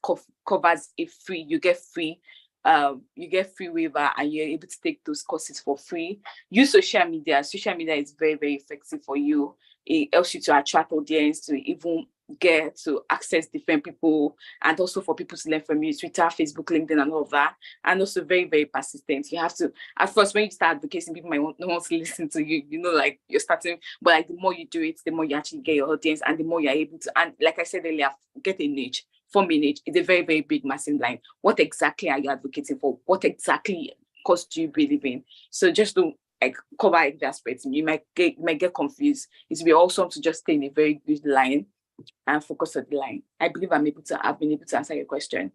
covers you get free waiver, and you're able to take those courses for free. Use social media. Social media is very, very effective for you. It helps you to attract audience, to even get to access different people, and also for people to learn from you. Twitter, Facebook, LinkedIn, and all of that. And also very, very persistent. You have to, at first, when you start advocating, people might not want to listen to you, like you're starting, but like the more you do it, the more you actually get your audience, and the more you're able to, and like I said earlier, get a niche. Form a niche. It's a very, very big, massive line. What exactly are you advocating for? What exactly cause do you believe in? So just to like cover every aspect, you might get confused. It will be awesome to just stay in a very good line and focus on the line. I believe I've been able to answer your question.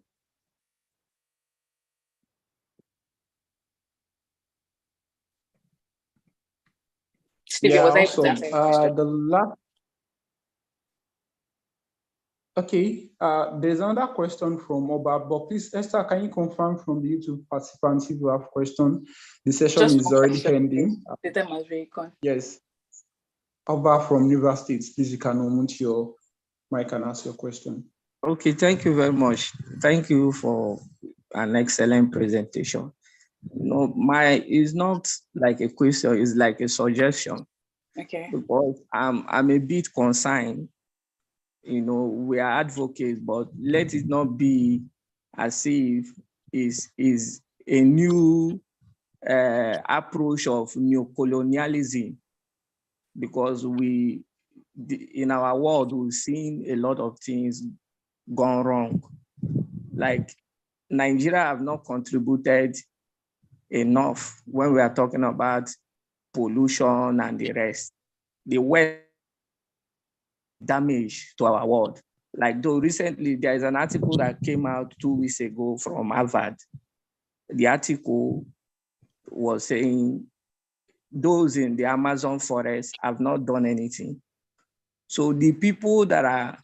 Stephen, was I able to answer your question? The last. Okay, there's another question from Oba, but please, Esther, can you confirm from the YouTube participants if you have questions? The session is already ending. The time has very gone. Yes. Oba from River State, please, you can unmute your mic and ask your question. Okay, thank you very much. Thank you for an excellent presentation. It's not like a question, it's like a suggestion. Okay. Because I'm a bit concerned. We are advocates, but let it not be as if is a new approach of neocolonialism, because in our world, we've seen a lot of things gone wrong. Like Nigeria have not contributed enough when we are talking about pollution and the rest. The West damage to our world. Like though recently there is an article that came out 2 weeks ago from Harvard. The article was saying those in the Amazon forest have not done anything. So the people that are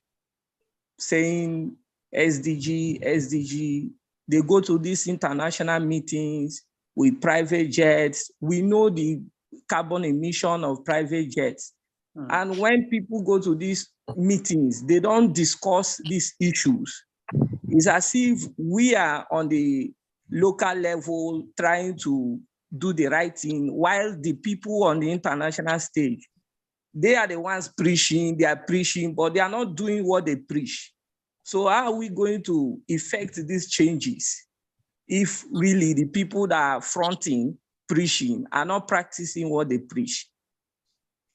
saying SDG, they go to these international meetings with private jets. We know the carbon emission of private jets. And when people go to these meetings, they don't discuss these issues. It's as if we are on the local level trying to do the right thing, while the people on the international stage, they are the ones preaching, but they are not doing what they preach. So how are we going to effect these changes if really the people that are fronting, preaching, are not practicing what they preach?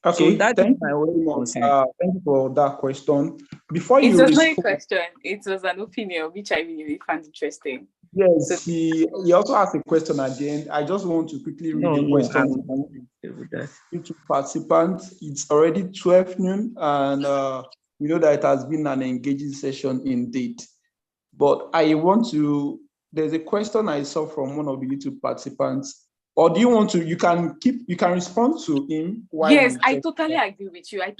Okay, so that thank is my you. Thank you for that question. Before it you was not a respond, question, it was an opinion, which I really found interesting. yes, So, he also asked a question at the end. I just want to quickly read the question. YouTube participants, it's already 12 noon, and We know that it has been an engaging session indeed. But there's a question I saw from one of the YouTube participants. Or do you want to, you can respond to him? Yes, I totally agree with you. I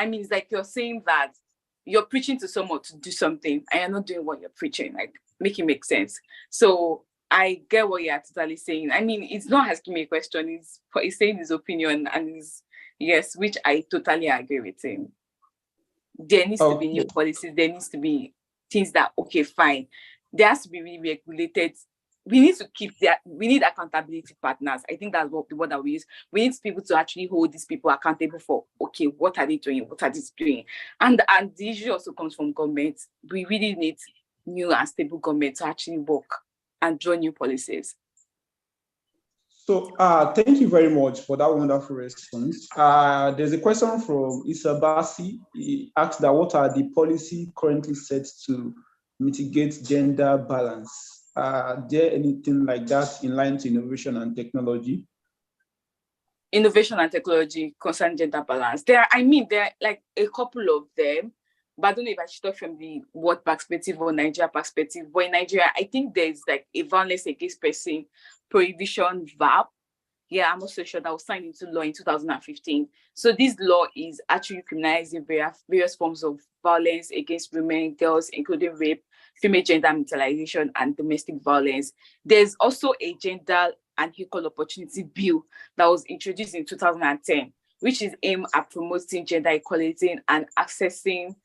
mean, it's like you're saying that you're preaching to someone to do something and you're not doing what you're preaching, like make it make sense. So I get what you're totally saying. I mean, it's not asking me a question, he's saying his opinion, and yes, which I totally agree with him. There needs to be new policies, there needs to be things that, okay, fine. There has to be really regulated. We need to keep that. We need accountability partners. I think that's what the word that we use. We need people to actually hold these people accountable for, okay, what are they doing? What are they doing? And the issue also comes from government. We really need new and stable government to actually work and draw new policies. So thank you very much for that wonderful response. There's a question from Isabasi. He asked that what are the policy currently set to mitigate gender balance? There anything like that in line to innovation and technology? Innovation and technology concern gender balance. There are like a couple of them, but I don't know if I should talk from the world perspective or Nigeria perspective. But in Nigeria, I think there's like a violence against person prohibition VAP. Yeah, I'm also sure that was signed into law in 2015. So this law is actually criminalizing various forms of violence against women, girls, including rape, female gender mutilation, and domestic violence. There's also a gender and equal opportunity bill that was introduced in 2010, which is aimed at promoting gender equality and addressing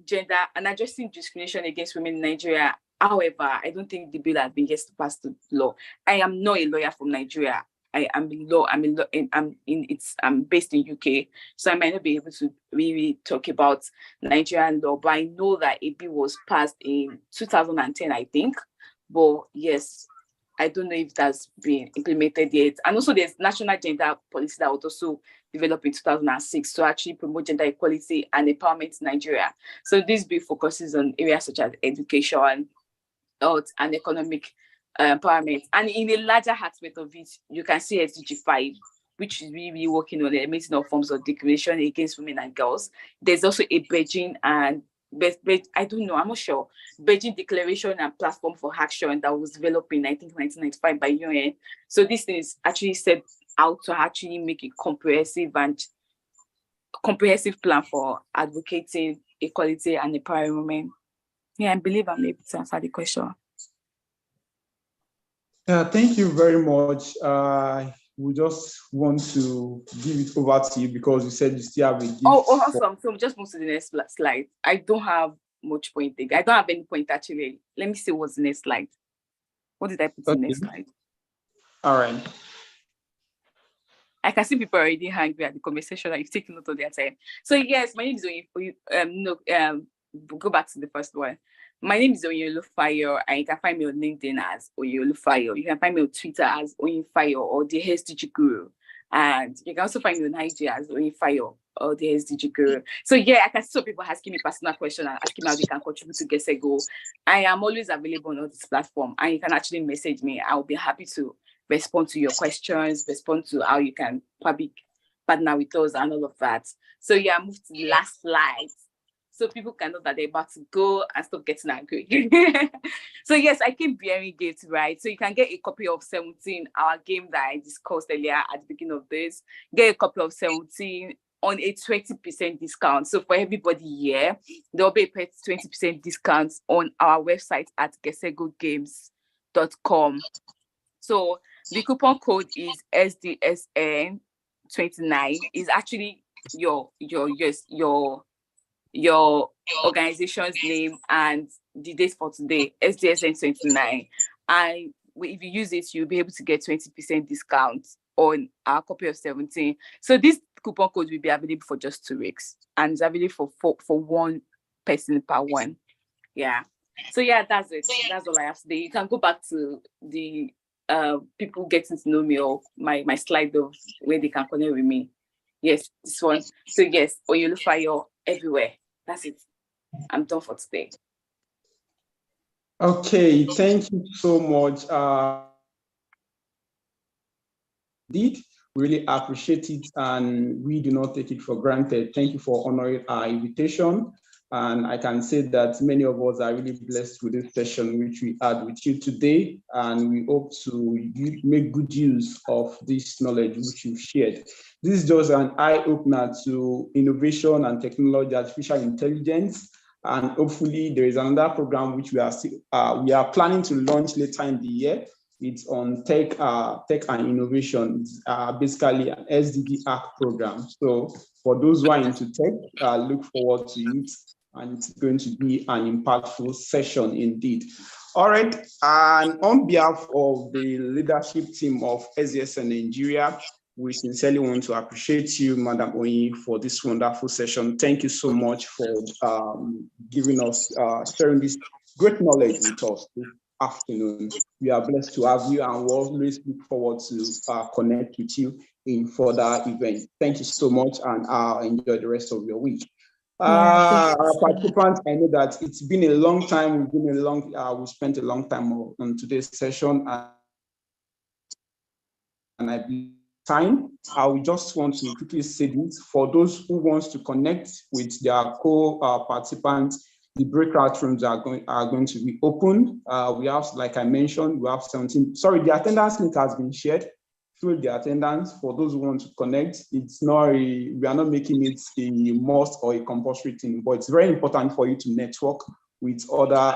gender and addressing discrimination against women in Nigeria. However, I don't think the bill has been yet passed to law. I am not a lawyer from Nigeria. I'm based in UK, so I might not be able to really talk about Nigerian law, but I know that a bill was passed in 2010, I think. But yes, I don't know if that's been implemented yet. And also there's national gender policy that was also developed in 2006 to actually promote gender equality and empowerment in Nigeria. So this bill focuses on areas such as education, health, and economic empowerment. And in a larger aspect of it, you can see SDG 5, which is really working on the eliminating of forms of discrimination against women and girls. There's also a Beijing and I don't know, I'm not sure, Beijing Declaration and Platform for Action that was developed in, I think, 1995 by UN. So this thing is actually set out to actually make a comprehensive plan for advocating equality and empowering women. Yeah, I believe I'm able to answer the question. Thank you very much. We just want to give it over to you because you said you still have a gift. Awesome. So just move to the next slide. I don't have much pointing. I don't have any point actually. Let me see what's the next slide. What did I put in the next slide? All right. I can see people already hungry at the conversation. You've taken note of their time. So yes, my name is go back to the first one. My name is Oyolufayo, and you can find me on LinkedIn as Oyolufayo. You can find me on Twitter as Oyinfayo or the SDG Guru. And you can also find me on IG as Oyinfayo or the SDG Guru. So yeah, I can see some people asking me personal questions and asking me how they can contribute to GESEGO. I am always available on this platform, and you can actually message me. I will be happy to respond to your questions, respond to how you can probably partner with us and all of that. So yeah, move to the last slide, so people can know that they're about to go and stop getting angry. So yes, I came bearing gifts, right? So you can get a copy of 17, our game that I discussed earlier at the beginning of this. Get a copy of 17 on a 20% discount. So for everybody here, there will be a 20% discount on our website at gesegogames.com. So the coupon code is SDSN29. Is actually your organization's name and the date for today, SDSN29. And if you use it, you'll be able to get 20% discount on our copy of 17. So this coupon code will be available for just 2 weeks, and it's available for one person per one. Yeah. So yeah, that's it. That's all I have today. You can go back to the people getting to know me, or my slide of where they can connect with me. Yes, this one. So yes, Oyolufayo everywhere. That's it. I'm done for today. Okay, thank you so much. Indeed, We really appreciate it, and we do not take it for granted. Thank you for honoring our invitation. And I can say that many of us are really blessed with this session which we had with you today, and we hope to make good use of this knowledge which you've shared. This is just an eye-opener to innovation and technology, artificial intelligence, and hopefully there is another program which we are planning to launch later in the year. It's on tech and innovation. It's basically an SDG Advocate Programme. So for those who are into tech, look forward to it, and it's going to be an impactful session indeed. All right, and on behalf of the leadership team of SDSN Nigeria, we sincerely want to appreciate you, Madam Oyin, for this wonderful session. Thank you so much for giving us, sharing this great knowledge with us this afternoon. We are blessed to have you, and we always look forward to connect with you in further events. Thank you so much, and enjoy the rest of your week. Our participants, I know that it's been a long time. We spent a long time on today's session, and I believe I will just want to quickly say this for those who want to connect with their co-participants. The breakout rooms are going to be open. We have, like I mentioned, we have 17. Sorry, the attendance link has been shared. Fill the attendance for those who want to connect. It's not we are not making it a must or a compulsory thing, but it's very important for you to network with other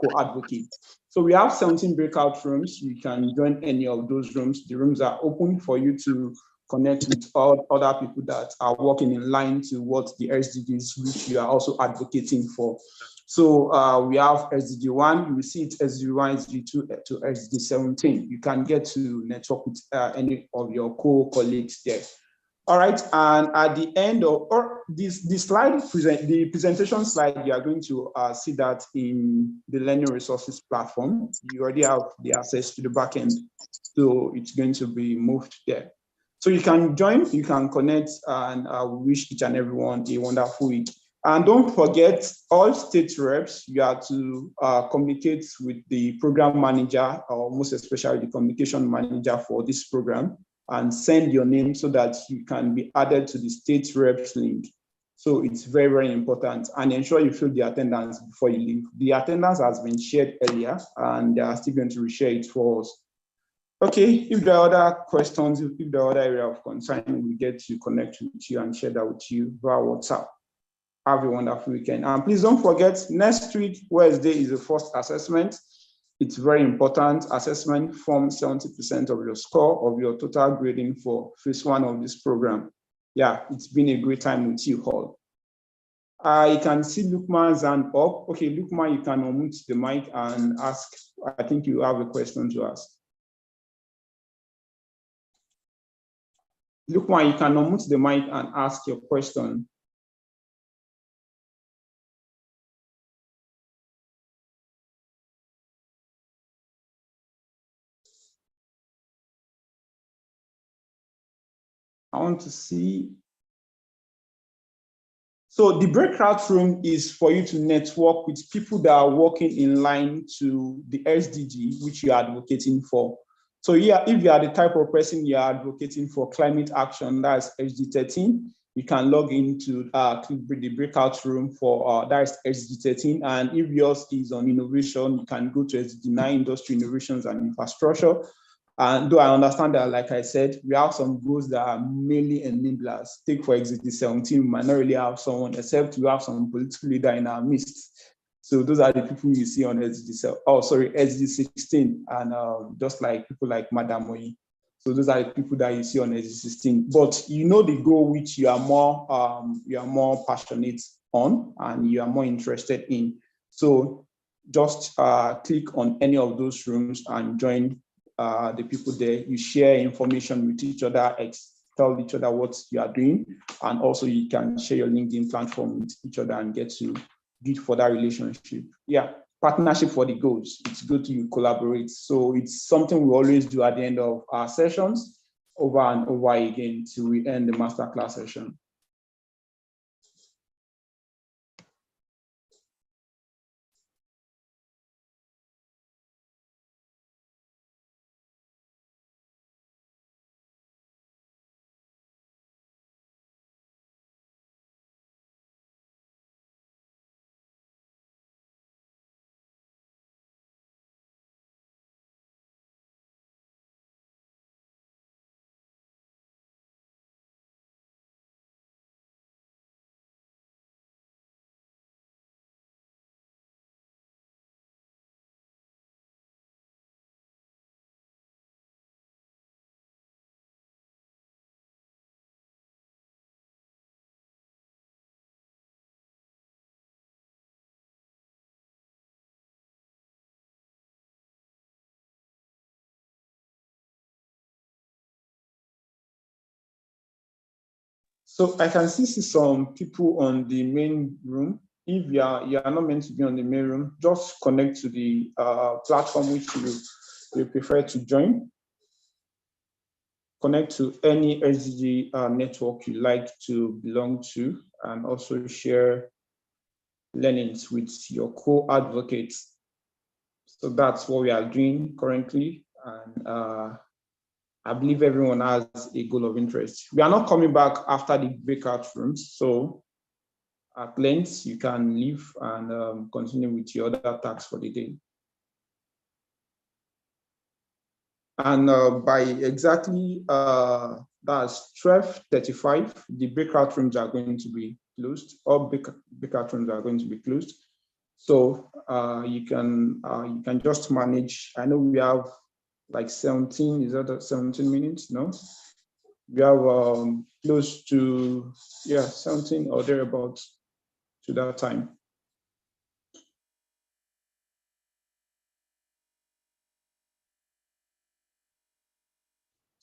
co-advocates. So we have 17 breakout rooms. You can join any of those rooms. The rooms are open for you to connect with all other people that are working in line to what the SDGs which you are also advocating for. So we have SDG 1, you will see it SDG 1, SDG 2 to SDG 17. You can get to network with any of your co-colleagues there. All right, and at the end of this slide, the presentation slide, you are going to see that in the learning resources platform. You already have the access to the backend, so it's going to be moved there. So you can join, you can connect, and wish each and everyone a wonderful week. And don't forget, all state reps, you have to communicate with the program manager, or most especially the communication manager for this program, and send your name so that you can be added to the state reps link. So it's very, very important. And ensure you fill the attendance before you leave. The attendance has been shared earlier, and they are still going to reshare it for us. Okay, if there are other questions, if there are other area of concern, we get to connect with you and share that with you via WhatsApp. Have a wonderful weekend. And please don't forget, next week, Wednesday, is the first assessment. It's very important. Assessment forms 70% of your score of your total grading for phase 1 of this program. Yeah, it's been a great time with you all. I can see Lukman's hand up. Okay, Lukman, you can unmute the mic and ask. I think you have a question to ask. Lukman, you can unmute the mic and ask your question. I want to see. So the breakout room is for you to network with people that are working in line to the SDG, which you are advocating for. So yeah, if you are the type of person you are advocating for climate action, that's SDG 13, you can log into the breakout room for that is SDG 13. And if yours is on innovation, you can go to SDG 9, industry innovations and infrastructure. And though I understand that, like I said, we have some goals that are mainly enablers. Take for SDG 17, we might not really have someone, except we have some political leader in our midst. So those are the people you see on SDG 16, and just like people like Madam Oyi. So those are the people that you see on SDG 16. But you know the goal which you are more passionate on and you are more interested in. So just click on any of those rooms and join the people there. You share information with each other, tell each other what you are doing, and also you can share your LinkedIn platform with each other and get to build for that relationship. Yeah, partnership for the goals. It's good to collaborate. So it's something we always do at the end of our sessions, over and over again till we end the masterclass session. So I can see some people on the main room. If you are not meant to be on the main room, just connect to the platform which you prefer to join. Connect to any SDG network you like to belong to, and also share learnings with your co-advocates. So that's what we are doing currently. And I believe everyone has a goal of interest. We are not coming back after the breakout rooms. So at length, you can leave and continue with your other tasks for the day. And by exactly, that's 12:35, the breakout rooms are going to be closed. All breakout rooms are going to be closed. So you can just manage. I know we have like 17, is that 17 minutes? No, we have close to 17 or thereabouts to that time.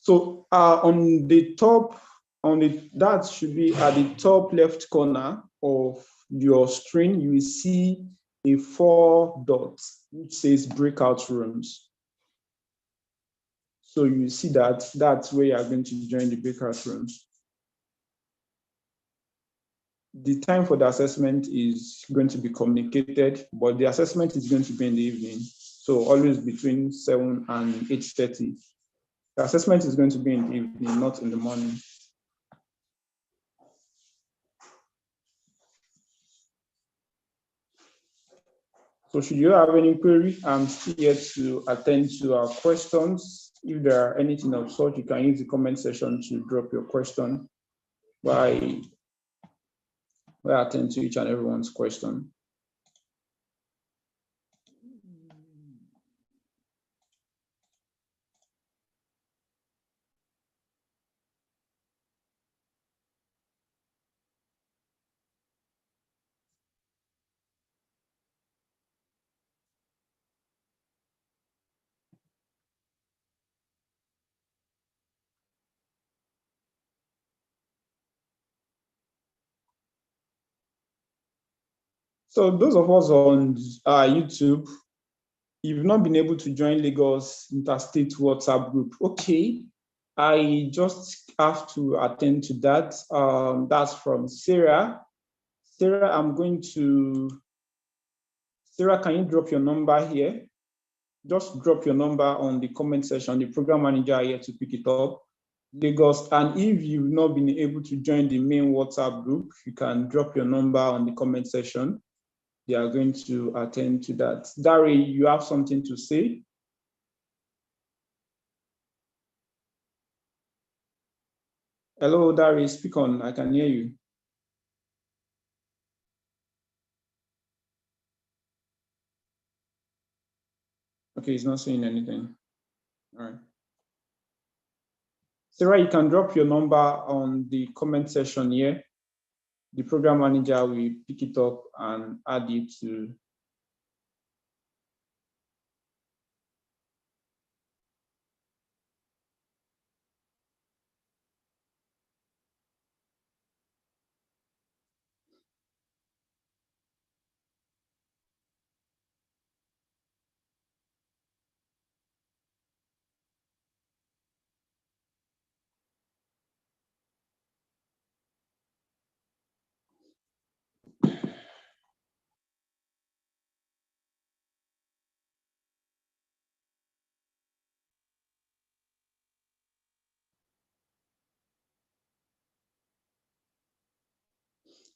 So on the top, that should be at the top left corner of your screen, you will see a 4 dots which says breakout rooms. So you see that's where you are going to join the breakout rooms. The time for the assessment is going to be communicated, but the assessment is going to be in the evening. So always between 7 and 8:30. The assessment is going to be in the evening, not in the morning. So should you have any query, I'm still here to attend to our questions. If there are anything of sort, you can use the comment section to drop your question while I attend to each and everyone's question. So those of us on YouTube, you've not been able to join Lagos Interstate WhatsApp group. Okay, I just have to attend to that. That's from Sarah. Sarah, Sarah, can you drop your number here? Just drop your number on the comment section. The program manager here to pick it up. Lagos, and if you've not been able to join the main WhatsApp group, you can drop your number on the comment section. They are going to attend to that. Dari, you have something to say? Hello, Dari, speak on, I can hear you. Okay, he's not saying anything. All right. Sarah, you can drop your number on the comment section here. The program manager will pick it up and add it to.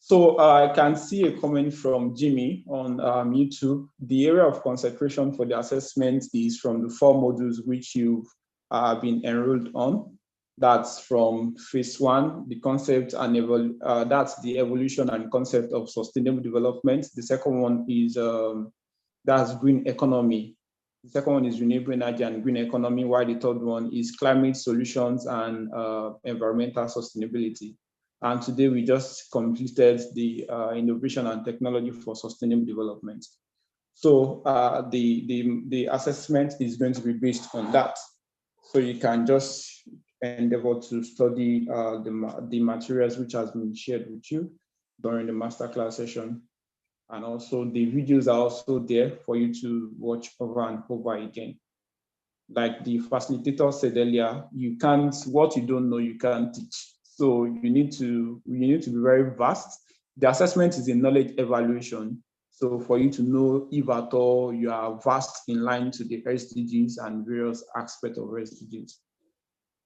So I can see a comment from Jimmy on YouTube. The area of concentration for the assessment is from the 4 modules which you've been enrolled on. That's from phase 1, the concept and that's the evolution and concept of sustainable development. The second one is that's green economy. The second one is renewable energy and green economy, while the third one is climate solutions and environmental sustainability. And today we just completed the innovation and technology for sustainable development. So the assessment is going to be based on that. So you can just endeavor to study the materials which has been shared with you during the masterclass session. And also the videos are also there for you to watch over and over again. Like the facilitator said earlier, what you don't know, you can't teach. So you need to be very vast. The assessment is a knowledge evaluation. So for you to know if at all you are vast in line to the SDGs and various aspects of SDGs.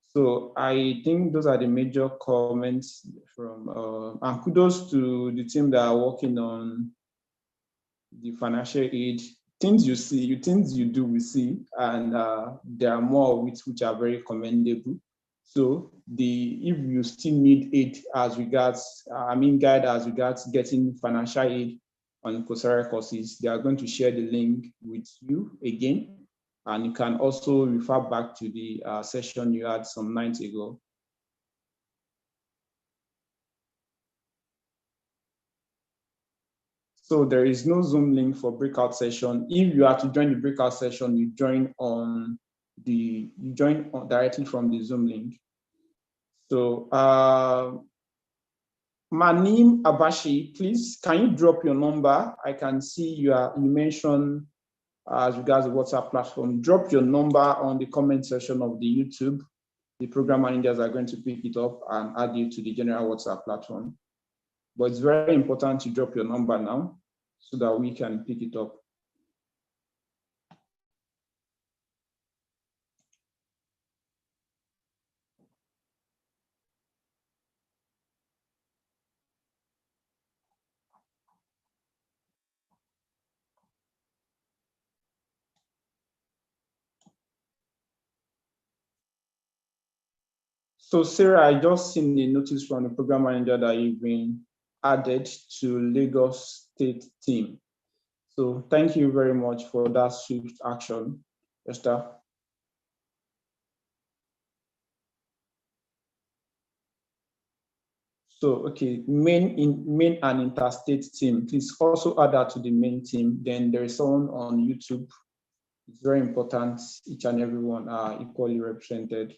So I think those are the major comments from, and kudos to the team that are working on the financial aid. Things you see, things you do, we see, and there are more of it which are very commendable. So if you still need aid as regards, guide as regards getting financial aid on Coursera courses, they are going to share the link with you again. And you can also refer back to the session you had some nights ago. So there is no Zoom link for breakout session. If you are to join the breakout session, you join directly from the Zoom link. So Manim Abashi, please, can you drop your number? I can see you mentioned as regards the WhatsApp platform. Drop your number on the comment section of the YouTube. The program managers are going to pick it up and add you to the general WhatsApp platform. But it's very important to drop your number now so that we can pick it up. So Sarah, I just seen the notice from the program manager that you've been added to Lagos State team. So thank you very much for that swift action, Esther. So, okay, main and interstate team, please also add that to the main team. Then there is someone on YouTube. It's very important, each and everyone are equally represented.